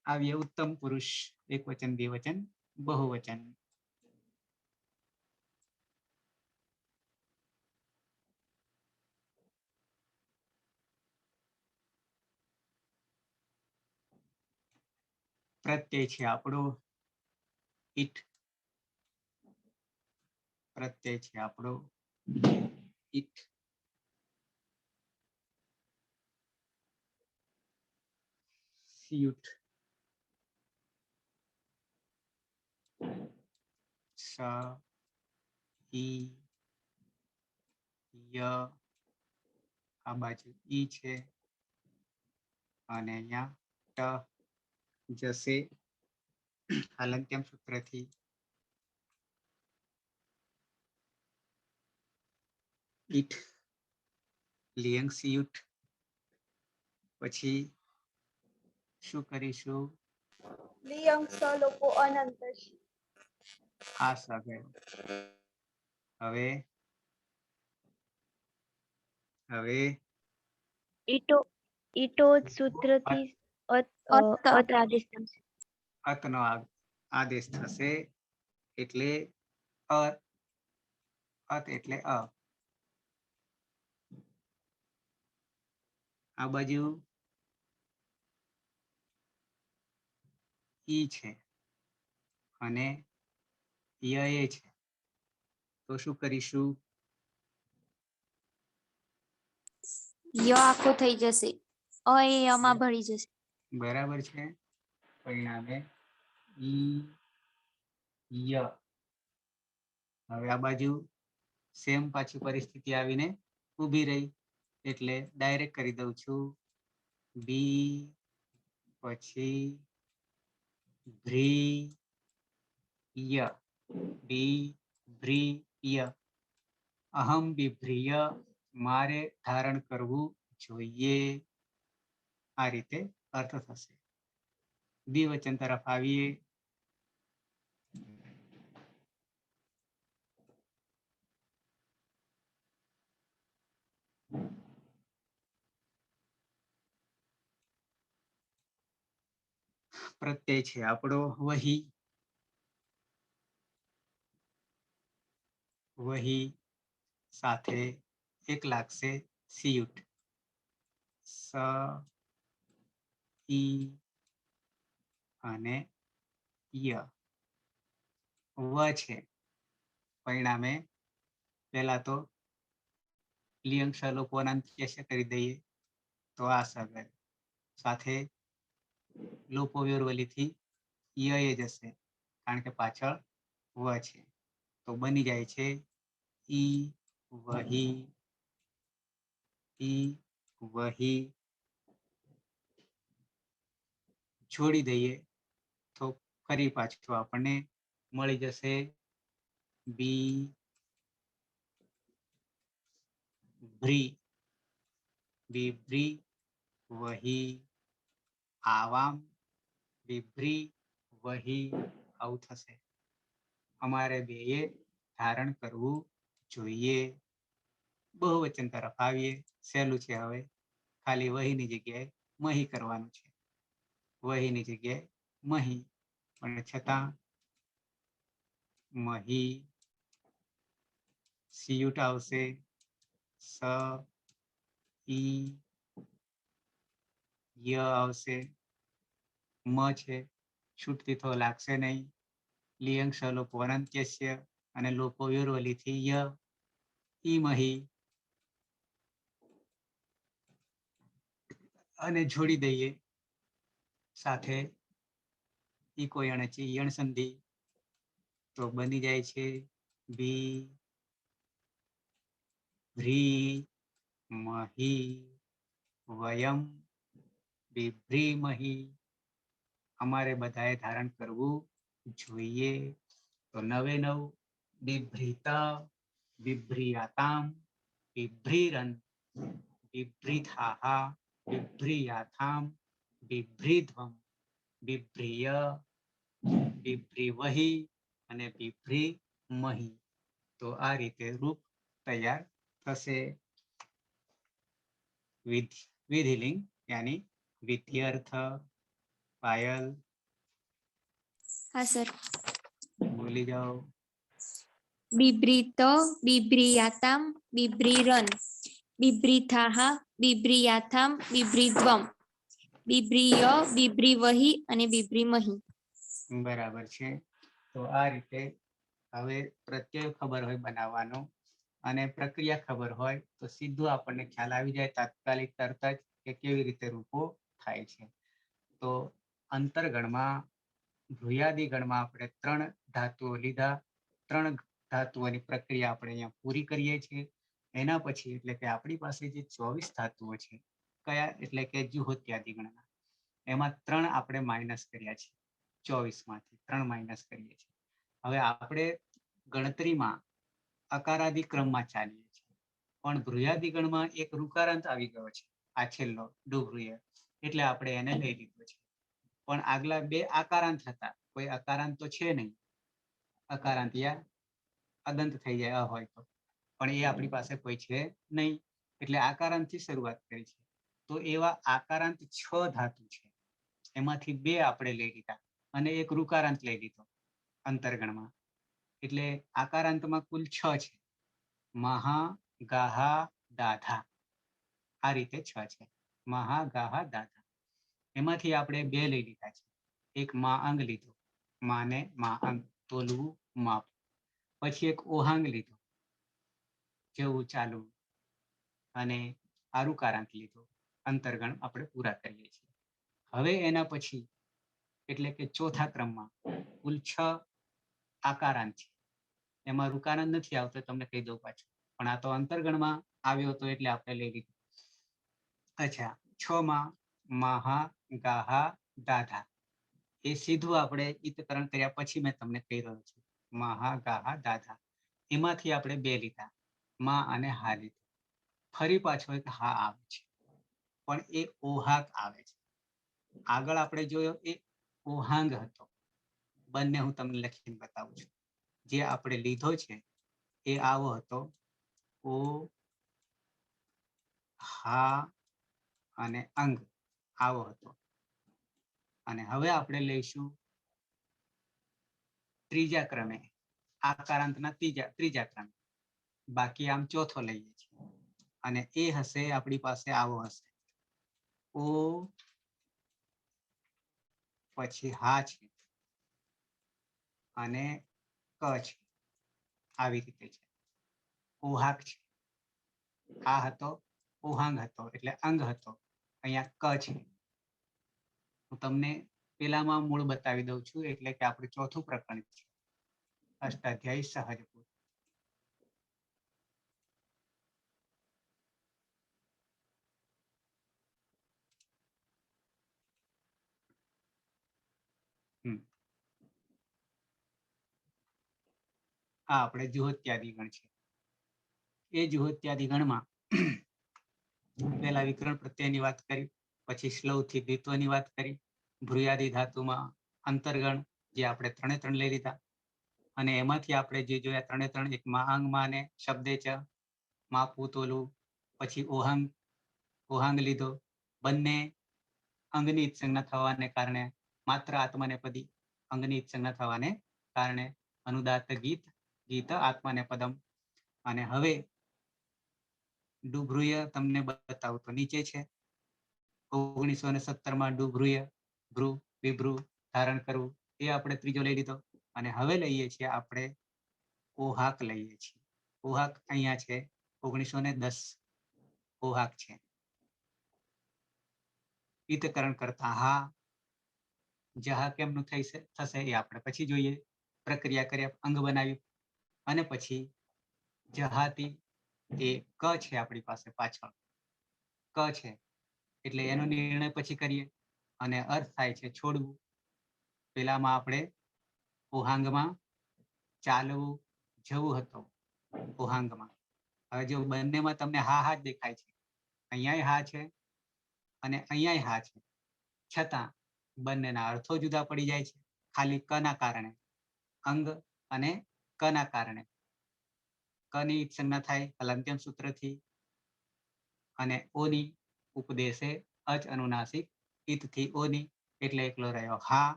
આવ્ય ઉત્તમ પુરુષ એક વચન, દ્વિવચન, બહુવચન. પ્રત્યય છે આપણો ઈટ. પ્રત્યય છે આપણો ઈટ. સ્યુટ. સ ઈ ય આ બાજુ ઈ છે અને અહીંયા ટ જશે હાલંત્યમ સૂત્રથી. ઈટ લિયંગ સ્યુટ. પછી શું કરીશું? લિયંગ સ લોકો અનંત છે. આ સગળ. હવે ઈટો સૂત્રથી અત આદેશ થશે. અતનો આદેશ થશે એટલે અત એટલે આ બાજુ ઈ છે અને ય એ છે, તો શું કરીશું? ય આખો થઈ જશે, અ એ યમાં ભળી જશે. બરાબર છે. પરિણામે ઈ ય. હવે આ બાજુ સેમ પાછી પરિસ્થિતિ આવીને ઊભી રહી એટલે ડાયરેક્ટ કરી દઉં છું. બી પછી ભ્રી ય. બી ભ્રી ય. અહમ બિભ્રિય, મારે ધારણ કરવું જોઈએ. આ રીતે અર્થ થશે. દ્વિવચન તરફ આવીએ. પ્રત્યય છે આપણો વહી. વહી સાથે એક લાગશે સ્યુટ. સ ઈ અને ય. વ છે. પરિણામે પહેલા તો લિયંગ લોકો અનંત્યસ્ય કરી દઈએ તો આ સગર સાથે લોપો વ્યોરવલીથી ય એ જશે કારણ કે પાછળ વ છે, તો બની જાય છે ઈ વહી. ઈ વહી. છોડી દઈએ તો ફરી પાછું આપણને મળી જશે બી ભ્રી. બિભ્રી વહી આવામ. બિભ્રી વહી આવું થશે. અમારે બેએ ધારણ કરવું જોઈએ. બહુવચન તરફ આવીએ. સહેલું છે. હવે ખાલી વહીની જગ્યાએ મહી કરવાનું છે. વહીની જગ્યાએ મહી, પણ છતાં મહી. સ્યુટ આવશે. સ ઈ ય આવશે. મ છે, છૂટથી તો લાગશે નહીં. લિયંગ લોપો અનંત્યસ્ય અને લોપો વ્યોરવલીથી ય. ઈ મહી અને જોડી દઈએ સાથે ઈ કોઈ અણચી યણ સંધિ, તો બની જાય છે બી ભ્રી મહી વયમ બિભ્રીમહી. અમારે બધાએ ધારણ કરવું જોઈએ. તો નવે નવ બિભ્રીતા બિભ્રિયાતામ બિભ્રીરન બિભ્રીથાહા બિભ્રિયાથામ બિભ્રીધ્વમ બિભ્રિય બિભ્રીવહી અને બિભ્રીમહી. તો આ રીતે રૂપ તૈયાર થશે. વિધિલિંગ યાની વિધ્યર્થ. પાયલ હા સર. બોલી જાઓ. બિભ્રીત બિભ્રિયાતામ બિભ્રીરન બિભ્રીથાહ બિભ્રિયાથામ બિભ્રીધ્વમ બિબ્રીય, બિબ્રીવહી અને બિબ્રીમહી. બરાબર છે. તો આ રીતે હવે પ્રત્યય ખબર હોય બનાવવાનો અને પ્રક્રિયા ખબર હોય તો સીધું આપણને ખ્યાલ આવી જાય તાત્કાલિક તરત જ કે કેવી રીતે રૂપો થાય છે. તો અંતરગણમાં ભૂયાદી ગણમાં આપણે 3 ધાતુઓ લીધા. 3 ધાતુઓની પ્રક્રિયા આપણે અહીંયા પૂરી કરીએ છીએ. એના પછી એટલે કે આપણી પાસે જે 24 ધાતુઓ છે કયા એટલે કે જુહોત્યાદિ ગણના, એમાં 3 આપણે માઇનસ કર્યા છે. 24 માંથી 3 માઇનસ કરીએ છીએ. હવે આપણે ગણતરીમાં અકારાદિ ક્રમમાં ચાલીએ છીએ, પણ ભ્રુયાદિ ગણમાં એક ઋકારાંત આવી ગયો છે, આ છેલ્લો ડુભૃય, એટલે આપણે એને લઈ લીધો છે. પણ આગલા 2 આકારાંત હતા, કોઈ અકારાંત તો છે નહીં. અકારાંત યા અદંત થઈ જાય અ હોય તો, પણ એ આપણી પાસે કોઈ છે નહીં, એટલે આકારાંતથી શરૂઆત કરી છે. તો એવા આકારાંત 6 ધાતુ છે, એમાંથી 2 આપણે લઈ લીધા અને એક ઋકારાંત લઈ લીધો અંતરગણમાં. એટલે આકારાંતમાં કુલ 6 છે. મહા, ગાહા, દાધા, આ રીતે 6 છે. મહા, ગાહા, દાધા. એમાંથી આપણે 2 લઈ લીધા છે. એક મા અંગ લીધો, માને મા અંગ, તોલવું, માપ. પછી એક ઓહાંગ લીધો, જવું, ચાલવું, અને આરુકારાંત લીધો. અંતરગણ આપણે પૂરા કરીએ છીએ. હવે એના પછી એટલે કે ચોથા ક્રમમાં કુલ 6 આકારાંત છે. એમાં ઋકારાંત નથી આવતો, તમને કહી દઉં પાછું, પણ આ તો અંતરગણમાં આવ્યો હતો એટલે આપણે લઈ લીધું. અચ્છા, 6 માં મહા, ગાહા, દાધા, એ સીધું આપણે ઈતકરણ કર્યા પછી મેં તમને કહી રહ્યો છું. મહા, ગાહા, દાધા, એમાંથી આપણે 2 લીધા, મા અને હા લીધું. ફરી પાછો એક હા આવે છે, પણ એ ઓહાક આવે છે. આગળ આપણે જોયો એ ઓહાંગ હતો. બંને હું તમને લખીને બતાવું છું. જે આપણે લીધો છે એ આવો હતો, ઓ, હા અને અંગ આવો હતો. અને હવે આપણે લઈશું ત્રીજા ક્રમે, આકારાંતના ત્રીજા ક્રમે. બાકી આમ ચોથો લઈએ છીએ, અને એ હશે આપણી પાસે આવો હશે, ઓ, પછી હા છે અને ક છે, આવી રીતે છે. ઓહાક છે, આ હતો, ઓહાંગ હતો એટલે અંગ હતો, અહીંયા ક છે. હું તમને પેલામાં મૂળ બતાવી દઉં છું, એટલે કે આપણું ચોથું પ્રકરણ છે, અષ્ટાધ્યાયી સહજપુર. આ આપણે જુહોત્યાદિ ગણ છે. એ જુહોત્યાદિ ગણમાં પહેલા વિકરણ પ્રત્યયની વાત કરી, પછી શ્લૌથી દ્વિત્વની વાત કરી, ભ્રુયાદિ ધાતુમાં અંતરગણ જે આપણે 3 લઈ લીધા, અને એમાંથી આપણે જે જોયા 3, એક મહાંગ માને શબ્દે ચ, માપવું, તોલવું, પછી ઓહાંગ લીધો. બંને અંગની ઈત્સંજ્ઞા થવાને કારણે માત્ર આત્મનેપદી, અંગની ઈત્સંજ્ઞા થવાને કારણે અનુદાત્ત ગીત, ગીત આત્મનેપદમ. અને હવે ડુભૃય તમને બતાવું તો નીચે છે. 1917માં ડુભૃય, ભ્રુ, વિભ્રુ, ધારણ કરવું, એ આપણે ત્રીજો લઈ લીધો. અને હવે લઈએ છીએ આપણે ઓહાક લઈએ છીએ. ઓહાક અહીંયા છે 1910, ઓહાક છે. ઈતકરણ કરતા હા, જહા કેમનું થશે એ આપણે પછી જોઈએ. પ્રક્રિયા કર્યા, અંગ બનાવ્યું, અને પછી જહાતી એ ક છે આપણી પાસે પાછળ, ક છે એટલે એનો નિર્ણય પછી કરીએ. અને અર્થ થાય છે છોડવું. પેલામાં આપણે ઓહાંગમાં ચાલવું, જવું હતો ઓહાંગમાં. હવે જો બંનેમાં તમને હા હા જ દેખાય છે, અહીંયા હા છે અને અહીંયા હા છે, છતાં બંનેના અર્થો જુદા પડી જાય છે, ખાલી ક ના કારણે. અંગ અને ક ના કારણે કની ઈત્સંજ્ઞા થાય હલંત્યમ સૂત્રથી, અને ઓની ઉપદેશે અચ અનુનાસિક ઈતથી ઓની, એટલે એકલો રહ્યો હા,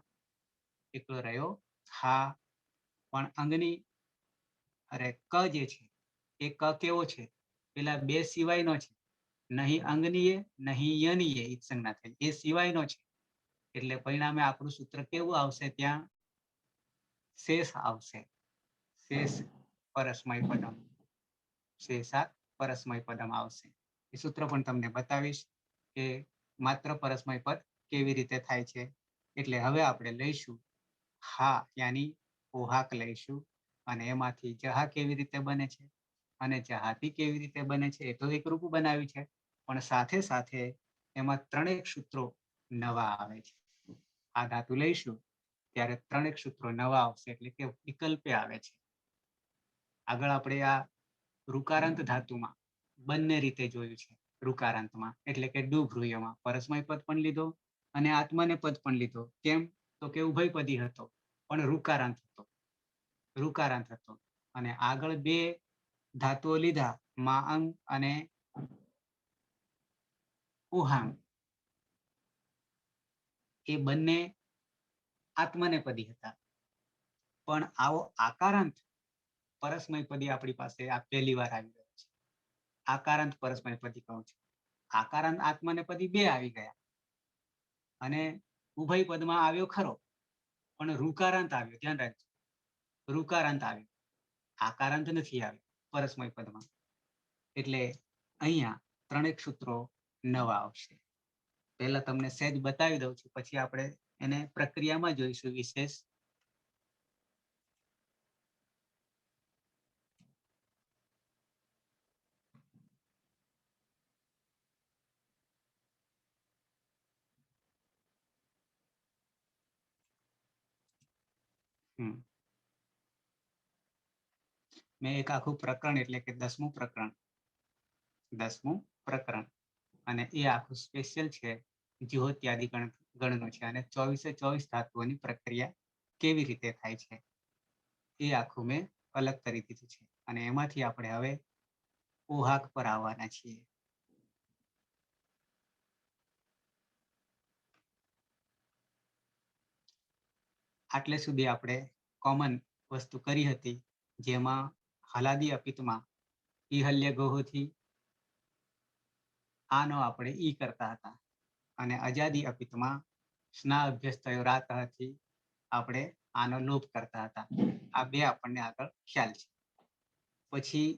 એકલો રહ્યો હા. પણ અંગની અરે ક જે છે એ ક કેવો છે, પેલા 2 સિવાયનો છે, નહીં અંગનીય નહીં યનીય ઈત સંજ્ઞા થઈ, એ સિવાયનો છે. એટલે પરિણામે આપણું સૂત્ર કેવું આવશે? ત્યાં શેષ આવશે. શેષ પરસ્મય પદમ, શેષાત પરસ્મય પદમ આવશે. એ સૂત્ર પણ તમને બતાવીશ કે માત્ર પરસ્મય પદ કેવી રીતે થાય છે. એટલે હવે આપણે લઈશું હા યાની ઓહાક લઈશું, અને એમાંથી જહા કેવી રીતે બને છે અને જહાતી કેવી રીતે બને છે એ તો એક રૂપ બનાવ્યું છે, પણ સાથે સાથે એમાં ત્રણેક સૂત્રો નવા આવે છે. આ ધાતુ લઈશું ત્યારે ત્રણેક સૂત્રો નવા આવશે, એટલે કે વિકલ્પે આવે છે. આગળ આપણે આ ઋકારાંત ધાતુમાં બંને રીતે જોયું છે. ઋકારાંતમાં એટલે કે ડુભૃયમાં પરસ્મય પદ પણ લીધો અને આત્મનેપદ પણ લીધો. કેમ? તો કે ઉભયપદી હતો પણ ઋકારાંત હતો. ઋકારાંત હતો. અને આગળ બે ધાતુઓ લીધા, માઅંગ અને ઉહાંગ, એ બંને આત્મનેપદી હતા. પણ આવો આકારાંત પરસ્મય પદી આપણી પાસે આ પહેલી વાર આવી ગયો છે. આકારાંત પરસ્મય પદી કહું છું. આકારાંત આત્મનેપદી બે આવી ગયા અને ઉભય પદમાં આવ્યો ખરો, પણ ઋકારાંત આવ્યો. ધ્યાન રાખજો, ઋકારાંત આવ્યો, આકારાંત નથી આવ્યો પરસ્મય પદમાં. એટલે અહીંયા ત્રણેક સૂત્રો નવા આવશે. પહેલા તમને સહેજ બતાવી દઉં છું, પછી આપણે એને પ્રક્રિયામાં જોઈશું વિશેષ. મેં એક આખું પ્રકરણ એટલે કે 10મું પ્રકરણ અને એ આખું સ્પેશિયલ છે જ્યોત્યાદિ ગણનું છે, અને 24 ધાતુઓની પ્રક્રિયા કેવી રીતે થાય છે એ આખું મેં અલગ કરી દીધું છે. અને એમાંથી આપણે હવે ઓહાક પર આવવાના છીએ. આટલે સુધી આપણે કોમન વસ્તુ કરી હતી, જેમાં હલાદી અપિતમાં ઈહલ્ય ગોહોથી આનો આપણે ઈ કરતા હતા, અને અજાદી અપિતમાં સ્ના અભ્યસ્ત થયો રાતથી આપણે આનો લોપ કરતા હતા. આ બે આપણને આગળ ખ્યાલ છે. પછી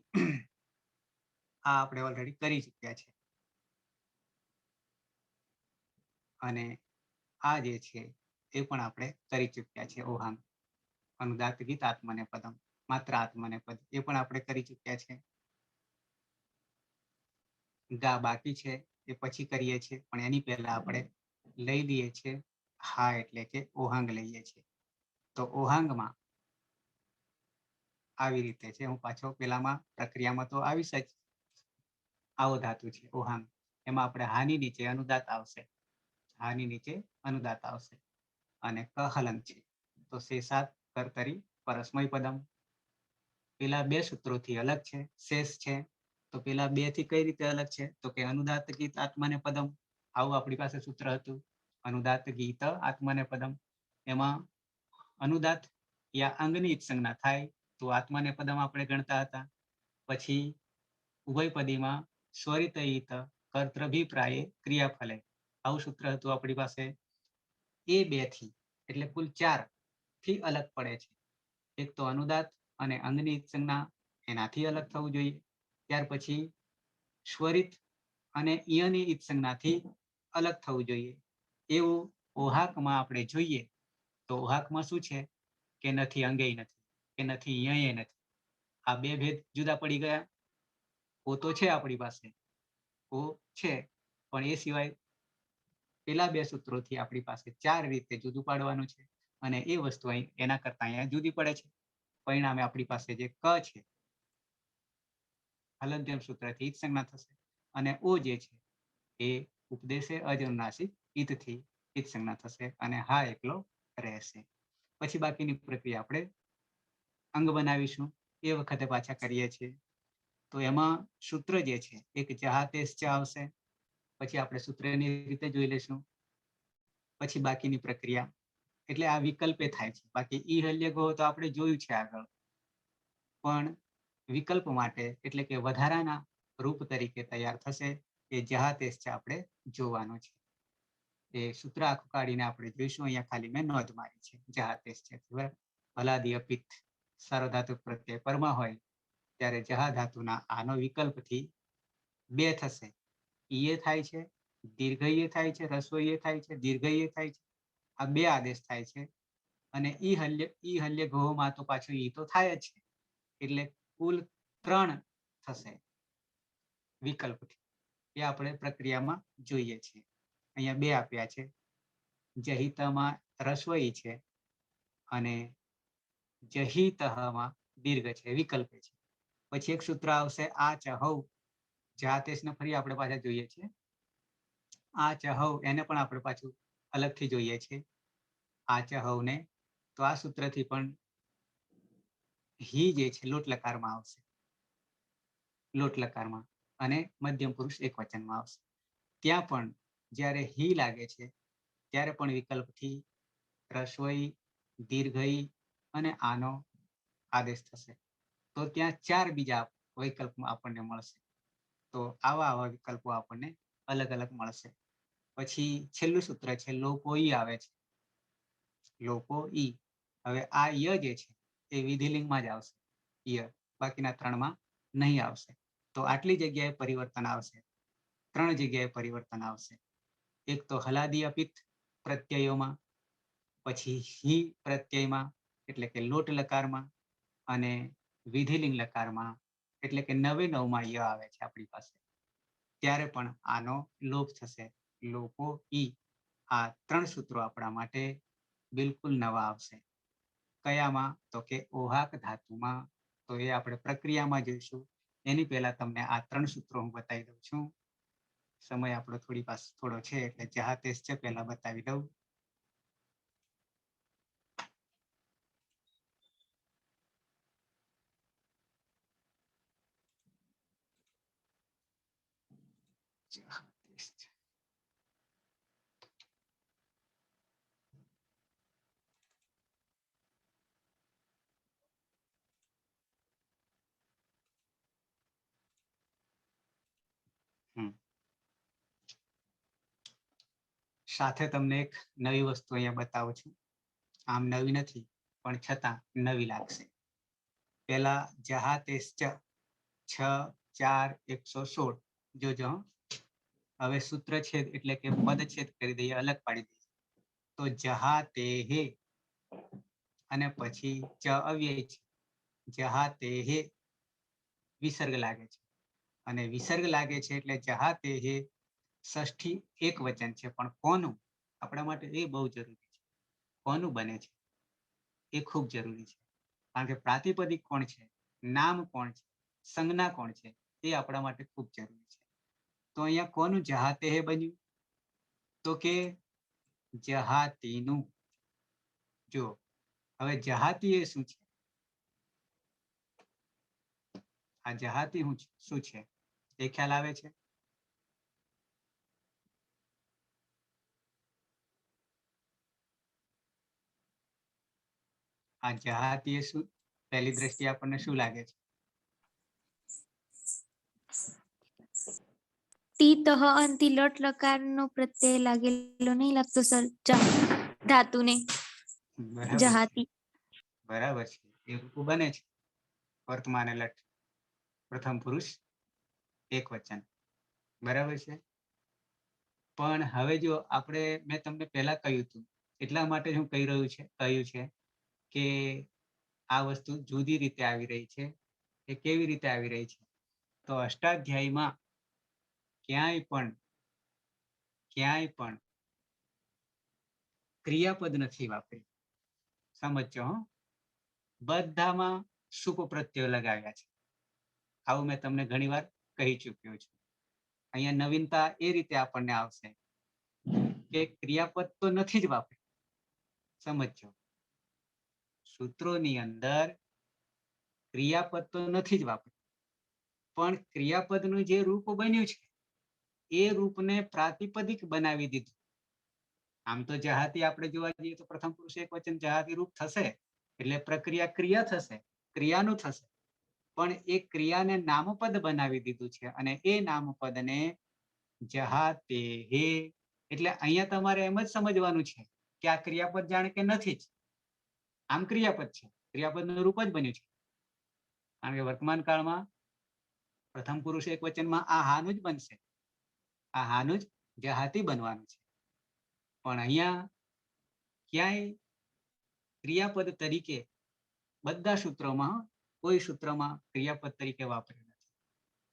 આ આપણે ઓલરેડી કરી ચૂક્યા છે. અને આ જે છે એ પણ આપણે કરી ચૂક્યા છે. ઓહાંગ, અનુદાત્ત ગીત, આત્મનેપદમ, માત્ર આત્મનેપદ, એ પણ આપણે કરી ચૂક્યા છે. ગા બાકી છે, એ પછી કરીએ છીએ, પણ એની પહેલા આપણે લઈ લઈએ છીએ હા, એટલે કે ઓહાંગ લઈએ છીએ. તો ઓહાંગમાં આવી રીતે છે. હું પાછો પેલામાં પ્રક્રિયામાં તો આવીશ જ. આવો ધાતુ છે ઓહાંગ. એમાં આપણે હાની નીચે અનુદાત આવશે, હાની નીચે અનુદાત આવશે. અને ક હલંત છે, તો શેષાત કર્તરી પરસ્મય પદમ. પેલા બે સૂત્રોથી અલગ છે, શેષ છે. તો પેલા બે થી કઈ રીતે અલગ છે? તો કે અનુદાત ગીત આત્મને પદમ, આવું આપણી પાસે સૂત્ર હતું. અનુદાત ગીત આત્મને પદમ, એમાં અનુદાત યા અંગની સંજ્ઞા થાય તો આત્મને પદમ આપણે ગણતા હતા. પછી ઉભયપદીમાં સ્વરિત ઈત કર્તૃભિપ્રાયે ક્રિયાફલે, આવું સૂત્ર હતું આપણી પાસે. એ બે થી એટલે કુલ 4 થી અલગ પડે છે. એક તો અનુદાત અને અંગની સંજ્ઞા, એનાથી અલગ થવું જોઈએ. ત્યાર પછી સ્વરિત અને ઈયની ઈત સંજ્ઞાથી અલગ થવું જોઈએ. એવું ઓહાકમાં આપણે જોઈએ તો ઓહાકમાં શું છે કે નથી અંગે નથી, કે નથી યય નથી. આ બે ભેદ જુદા પડી ગયા. ઓ તો છે આપણી પાસે, ઓ છે, પણ એ સિવાય પેલા બે સૂત્રોથી આપણી પાસે 4 રીતે જુદું પાડવાનું છે, અને એ વસ્તુ અહીં એના કરતા અહીંયા જુદી પડે છે. પરિણામે આપણી પાસે જે ક છે હલંત્યમ સૂત્રથી ઈત સંજ્ઞા થશે, અને ઓ જે છે એ ઉપદેશે અજનુનાસિક ઈતથી ઈત સંજ્ઞા થશે, અને હા એકલો રહેશે. પછી બાકીની પ્રક્રિયા આપણે અંગ બનાવીશું, એ વખતે પાછા કરીએ છીએ. તો એમાં સૂત્ર જે છે એક જહાતેશ આવશે, પછી આપણે સૂત્રની રીતે જોઈ લેશું. પછી બાકીની પ્રક્રિયા, એટલે આ વિકલ્પે થાય છે. બાકી ઈ હલ્ય ગો તો આપણે જોયું છે આગળ, પણ વિકલ્પ માટે એટલે કે વધારાના રૂપ તરીકે તૈયાર થશે એ જહાતેશ છે આપણે જોવાનો છે. એ સૂત્ર આખું કાઢીને આપણે જોઈશું. અહીંયા ખાલી મેં નોંધ મારી છે જહાતેશ છે. હલાદી અપિત સાર્વધાતુ પ્રત્યય પરમાં હોય ત્યારે જહા ધાતુના આનો વિકલ્પથી બે થશે. ઈએ થાય છે, દીર્ઘઈએ થાય છે, રસ્વઈએ થાય છે, દીર્ઘઈએ થાય છે. આ બે આદેશ થાય છે. અને ઈ હલ્ય ઘોમાં તો પાછું ઈ તો થાય જ છે. એટલે કુલ 3 થશે વિકલ્પથી. એ આપણે પ્રક્રિયામાં જોઈએ છીએ. અહીંયા બે આપ્યા છે. જહિતમાં રસ્વઈ છે અને જહિતમાં દીર્ઘ છે, વિકલ્પે છે. પછી એક સૂત્ર આવશે આ ચહૌ. જાતેશને ફરી આપણે પાછા જોઈએ છીએ. આ ચહૌ એને પણ આપણે પાછું અલગથી જોઈએ છીએ. આ ચહૌને તો આ સૂત્રથી પણ હી જે છે લોટ લકારમાં આવશે, લોટ લકારમાં, અને મધ્યમ પુરુષ એક વચનમાં આવશે. ત્યાં પણ જ્યારે હી લાગે છે ત્યારે પણ વિકલ્પથી રસ્વઈ, દીર્ઘઈ અને આનો આદેશ થશે. તો ત્યાં 4 બીજા વિકલ્પમાં આપણને મળશે. તો આવા વિકલ્પો આપણને અલગ અલગ મળશે. પછી છેલ્લું સૂત્ર છે લોપો ઈ આવે છે. લોપો ઈ. હવે આ ય જે છે એ વિધિલિંગમાં જ આવશે. ય બાકીના 3માં નહીં આવશે. તો આટલી જગ્યાએ પરિવર્તન આવશે. 3 જગ્યાએ પરિવર્તન આવશે. એક તો હલાદી અપિત પ્રત્યયોમાં, પછી હી પ્રત્યયમાં એટલે કે લોટ લકારમાં, અને વિધિલિંગ લકારમાં એટલે કે 9માં ય આવે છે આપણી પાસે. ત્યારે પણ આનો લોપ થશે. લોપો ઈ. આ 3 સૂત્રો આપણા માટે બિલકુલ નવા આવશે. કયામાં? તો કે ઓહાક ધાતુમાં. તો એ આપણે પ્રક્રિયામાં જોઈશું. એની પહેલા તમને આ 3 સૂત્રો હું બતાવી દઉં છું. સમય આપણો થોડો છે એટલે જહાતેશ છે પહેલા બતાવી દઉં. જહાતેશ છે. સાથે તમને એક નવી વસ્તુ અહીંયા બતાવું છું. આમ નવી નથી પણ છતાં નવી લાગશે. પહેલા જહાતેશ 6, 4, 116 જોજો. હવે સૂત્ર છેદ એટલે કે પદ છેદ કરી દઈએ, અલગ પાડી દઈએ. તો જહાતેહે અને પછી ચ અવ્યય છે. જહાતેહે વિસર્ગ લાગે છે, અને વિસર્ગ લાગે છે એટલે જહાતેહે ષષ્ઠી એક વચન છે. પણ કોનું? આપણા માટે એ બહુ જરૂરી છે. કોનું બને છે એ ખૂબ જરૂરી છે. કારણ કે પ્રાતિપદિક કોણ છે, નામ કોણ છે, સંજ્ઞા કોણ છે, એ આપણા માટે ખૂબ જરૂરી છે. તો અહીંયા કોનું જહાતેહે બન્યું? તો કે જહાતીનું. જો હવે જહાતી એ શું છે? આ જહાતી શું છે એ ખ્યાલ આવે છે? આ જહાતી શું પહેલી દ્રષ્ટિએ આપણને શું લાગે છે? તીતઃ અંતિ લોટ લકારનો પ્રત્યય લાગેલો નહીં લાગતો સર ધાતુને? બરાબર છે, જહાતી. બરાબર છે. એ રૂપું બને છે. વર્તમાન લટ પ્રથમ પુરુષ એક વચન. બરાબર છે. પણ હવે જો આપણે, મેં તમને પહેલા કહ્યું હતું એટલા માટે હું કહ્યું છે કે આ વસ્તુ જુદી રીતે આવી રહી છે. એ કેવી રીતે આવી રહી છે? તો અષ્ટાધ્યાયમાં ક્યાંય પણ ક્રિયાપદ નથી વાપરી. સમજો હો. બધામાં સુપ પ્રત્યયો લગાવ્યા છે. આવું મેં તમને ઘણી વાર કહી ચૂક્યો છું. અહીંયા નવીનતા એ રીતે આપણને આવશે કે ક્રિયાપદ તો નથી જ વાપર્યું. સમજો, સૂત્રોની અંદર ક્રિયાપદ તો નથી જ વાપર્યું, પણ ક્રિયાપદનું જે રૂપ બન્યું છે એ રૂપને પ્રાતિપદિક બનાવી દીધું. આમ તો જહાતી આપણે જોવા જઈએ તો પ્રથમ પુરુષ એક વચન જહાતી રૂપ થશે એટલે ક્રિયા થશે, ક્રિયાનું થશે. પણ એ ક્રિયાને નામપદ બનાવી દીધું છે, અને એ નામપદને જહાતે હે, એટલે અહીંયા તમારે એમ જ સમજવાનું છે કે આ ક્રિયાપદ જાણે કે નથી જ. આમ ક્રિયાપદ છે, ક્રિયાપદનું રૂપ જ બન્યું છે. કારણ કે વર્તમાન કાળમાં પ્રથમ પુરુષ એક વચનમાં આ હાનું જ બનશે, આ હાનું જ જહાતી બનવાનું છે. પણ અહીંયા ક્યાંય ક્રિયાપદ તરીકે બધા સૂત્રોમાં કોઈ સૂત્રમાં ક્રિયાપદ તરીકે વાપર્યું નથી,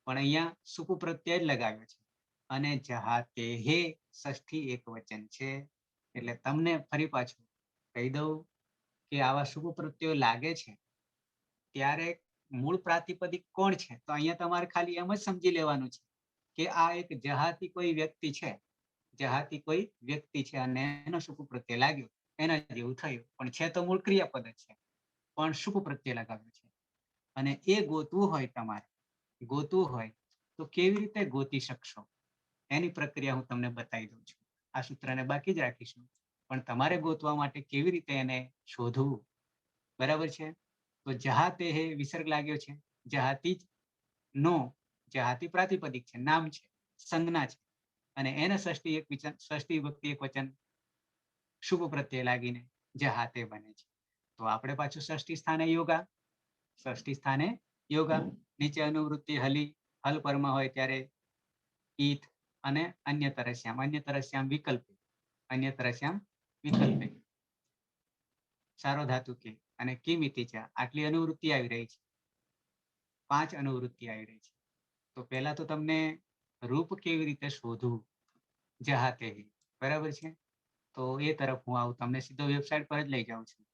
પણ અહીંયા સુકુ પ્રત્યય જ લગાવ્યો છે. અને જહાતે હે ષષ્ઠી એક વચન છે. એટલે તમને ફરી પાછું કહી દઉં કે આવા સુકુ પ્રત્યયો લાગે છે ત્યારે મૂળ પ્રાતિપદિક કોણ છે, તો અહીંયા તમારે ખાલી એમ જ સમજી લેવાનું છે કે આ એક જહાતી કોઈ વ્યક્તિ છે, જહાતી કોઈ વ્યક્તિ છે અને એનો સુકુ પ્રત્યય લાગ્યો, એના જેવું થયું. પણ છે તો મૂળ ક્રિયાપદ જ છે, પણ સુકુ પ્રત્યય લગાવ્યો છે. અને એ ગોતવું હોય, તમારે ગોતવું હોય તો કેવી રીતે ગોતી શકશો એની પ્રક્રિયા હું તમને બતાવી દઉં છું. આ સૂત્રને બાકી જ રાખીશું, પણ તમારે ગોતવા માટે કેવી રીતે એને શોધવું, બરાબર છે. તો જહાતે હે વિસર્ગ લાગ્યો છે, જહાતી જ નો, જહાતી પ્રાતિપદિક છે, નામ છે, સંજ્ઞા છે, અને એને ષષ્ઠી વિભક્તિ એક વચન શુભ પ્રત્યય લાગીને જહાતે બને છે. તો આપણે પાછું ષષ્ઠી સ્થાને યોગા, ષષ્ઠી સ્થાને યોગા. નીચે અનુવૃત્તિ હલી, હલ પરમાં હોય ત્યારે ઈથ અને અન્ય તરસ્યામ વિકલ્પે, અન્ય તરસ્યામ વિકલ્પે, સારો ધાતુ કે અને કિમિતિ ચા, આટલી અનુવૃત્તિ આવી રહી છે, 5 અનુવૃત્તિ આવી રહી છે. તો પહેલા તો તમને રૂપ કેવી રીતે શોધવું જહાતે, બરાબર છે. તો એ તરફ હું આવું, તમને સીધો વેબસાઇટ પર જ લઈ જાઉં છું.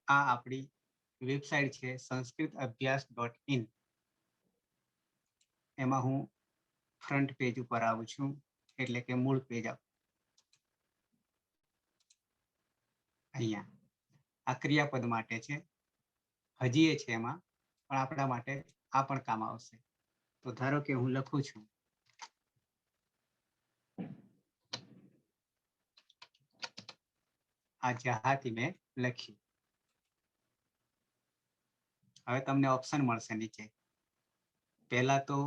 આ આપણી વેબસાઇટ છે sanskritabhyas.in. એમાં હું ફ્રન્ટ પેજ ઉપર આવું છું, એટલે કે મૂળ પેજ અહીંયા આ ક્રિયાપદ માટે છે, હજી એ છે એમાં, પણ આપણા માટે આ પણ કામ આવશે. તો ધારો કે હું લખું છું આ જહાતી મેં લખ્યું. હવે તમને ઓપ્શન મળશે નીચે. પહેલા તો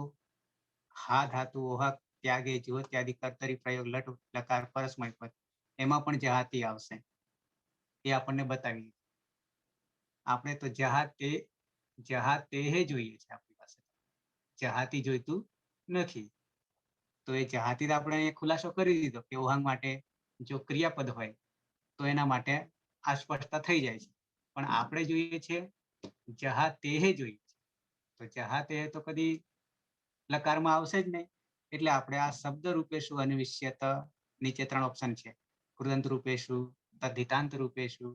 હા ધાતુ ઓહક ત્યાગે જુઓ ત્યાદિ કર્તરી પ્રયોગ લટુ લકાર પરસ્મય પદ, એમાં પણ જહાતી આવશે, એ આપણને બતાવી. આપણે તો જહાતે જોઈએ છે, આપણી પાસે જહાતી જોઈતું નથી. તો એ જહાતી આપણે અહીંયા ખુલાસો કરી દીધો કે ઓહંગ માટે જો ક્રિયાપદ હોય તો એના માટે આ સ્પષ્ટતા થઈ જાય છે. પણ આપણે જોઈએ છે જહાતે જોઈએ છે, તો જહાતે તો કદી લકારમાં આવશે જ નહીં. એટલે આપણે આ શબ્દ રૂપેશું અનિશ્ચિત, નીચે 3 ઓપ્શન છે, કૃદંત રૂપેશું, તદ્ધિતાંત રૂપેશું,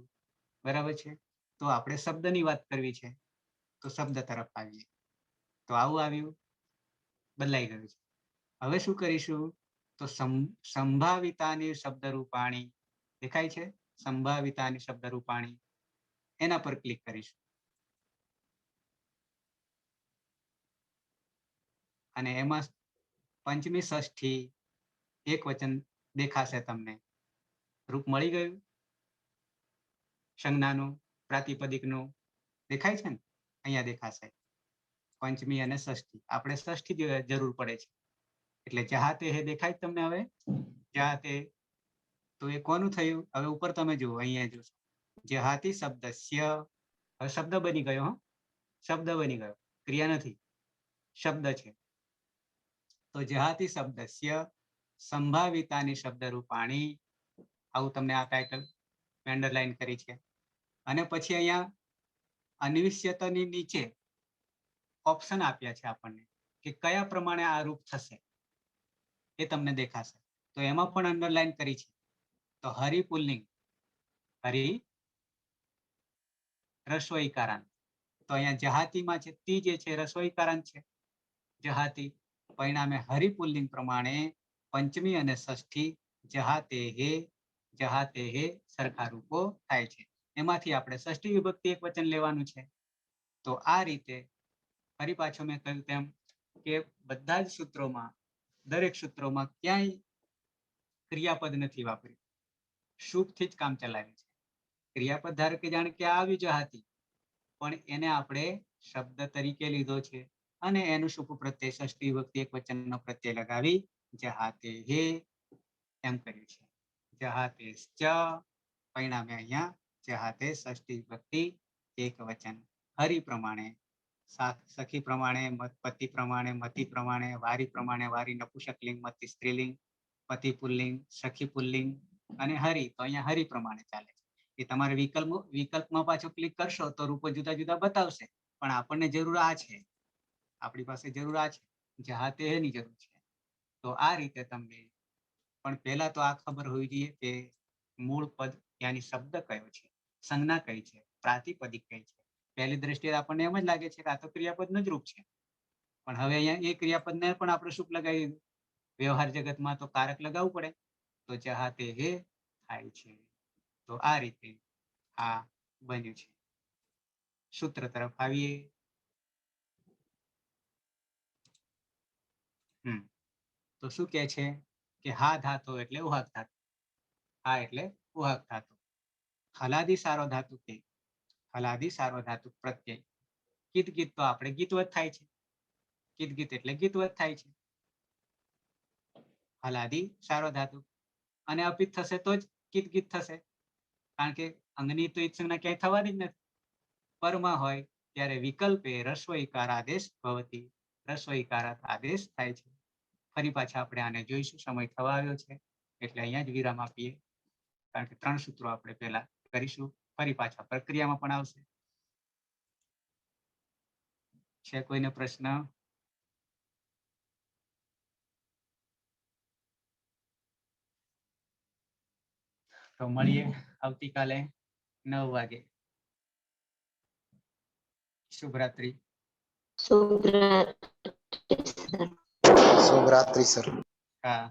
બરાબર છે. તો આપણે શબ્દની વાત કરવી છે, તો શબ્દ તરફ આવીએ. તો આવું આવ્યું, બદલાઈ ગયું છે. હવે શું કરીશું, તો સંભાવિતાની શબ્દ રૂપાણી દેખાય છે, સંભાવિતાની શબ્દ રૂપાણી, એના પર ક્લિક કરીશું. અને એમાં પંચમી ષષ્ઠી એક વચન દેખાશે, તમને રૂપ મળી ગયું. સંજ્ઞાનું, પ્રાતિપદિકનું દેખાય છે ને, અહીંયા દેખાશે પંચમી અને ષષ્ઠી. આપણે ષષ્ઠી જરૂર પડે છે, એટલે જહાતે હે દેખાય તમને. હવે જહાતે, તો એ કોનું થયું, હવે ઉપર તમે જુઓ, અહીંયા જોશો જહાતી શબ્દસ્ય, હવે શબ્દ બની ગયો, શબ્દ બની ગયો, ક્રિયા નથી, શબ્દ છે. તો જહાતી શબ્દસ્ય સંભાવિતાની શબ્દ રૂપાણી, આવું તમને આ ટાઇટલ અંડરલાઈન કરી છે. અને પછી અહીંયા અનિશ્ચિતની નીચે ઓપ્શન આપ્યા છે આપણને કે કયા પ્રમાણે આ રૂપ થશે, એ તમને દેખાશે. તો એમાં પણ અંડરલાઈન કરી છે. તો હરિ પુલ્લિંગ, હરિ રસોઈકારાંત, તો અહીંયા જહાતીમાં છે તી જે છે રસોઈકારાંત છે, જહાતી. પરિણામે હરિ પુલ્લિંગ પ્રમાણે પંચમી અને ષષ્ઠી જહાતે હે સરખા રૂપો થાય છે. એમાંથી આપણે ષષ્ઠી વિભક્તિ એક વચન લેવાનું છે. તો આ રીતે ફરી પાછો મેં કહ્યું તેમ કે બધા જ સૂત્રોમાં, દરેક સૂત્રોમાં ક્યાંય ક્રિયાપદ નથી વાપર્યું, શુભથી જ કામ ચલાવ્યું છે. ક્રિયાપદ ધારો કે જાણે કે આવી જહાતી, પણ એને આપણે શબ્દ તરીકે લીધો છે અને એનું શુભ પ્રત્યય ષષ્ઠી વિભક્તિ એકવચનનો પ્રત્યય લગાવી જહાતે હે એમ કર્યું છે. જહાતે ચ, પરિણામે અહીંયા જહાતે ષષ્ઠી વિભક્તિ એકવચન. હરિ પ્રમાણે, સખી પ્રમાણે, પતિ પ્રમાણે, મતિ પ્રમાણે, વારી પ્રમાણે, વારી નપુંસકલિંગ, મતિ સ્ત્રીલિંગ, પતિ પુલ્લિંગ, સખી પુલ્લિંગ અને હરિ તો અહીંયા હરિ પ્રમાણે ચાલે છે. એ તમારે વિકલ્પમાં પાછો ક્લિક કરશો તો રૂપો જુદા જુદા બતાવશે, પણ આપણને જરૂર આ છે, આપણી પાસે જરૂર આ છે, જહાતે એની જરૂર છે. તો આ રીતે તમને, પણ પહેલા તો આ ખબર હોવી જોઈએ કે મૂળ પદ યાની શબ્દ કયો છે, સંજ્ઞા કઈ છે, પ્રાતિપદિક કઈ છે. પહેલી દ્રષ્ટિએ આપણને એમ જ લાગે છે કે આ તો ક્રિયાપદનું જ રૂપ છે, પણ હવે અહીંયા એ ક્રિયાપદને પણ આપણે શું લગાવી દીધું? વ્યવહાર જગતમાં તો કારક લગાવવું પડે, તો જહાતે હે થાય છે. તો આ રીતે આ બન્યું છે. સૂત્ર તરફ આવીએ. તો શું કે છે કે હા ધાતુ એટલે ઉહાક ધાતુ, હા એટલે ઉહાક ધાતુ. હલાદી સારો ધાતુ કે હલાદી સારો ધાતુ પ્રત્યય. ગીત ગીત તો આપણે ગીતવત થાય છે, ગીત ગીત એટલે ગીતવત થાય છે. હલાદી સારો ધાતુ અને અપિત થશે તો જ ગીત ગીત થશે, કારણ કે અંગની તો ઈચ્છના ક્યાંય થવાની જ નથી. પરમાં હોય ત્યારે વિકલ્પે રસ્વ ઈકાર આદેશ ભવતી, રસ્વ ઈકારાત આદેશ થાય છે. ફરી પાછા આપણે આને જોઈશું, સમય થવા આવ્યો છે એટલે અહીંયા જ વિરામ આપીએ, કારણ કે 3 સૂત્રો આપણે પહેલા કરીશું, ફરી પાછા પ્રક્રિયામાં પણ આવશે. છે કોઈને પ્રશ્ન? તો મળીએ આવતીકાલે 9 વાગે. શુભરાત્રી. શુભરાત્રી સર. હા.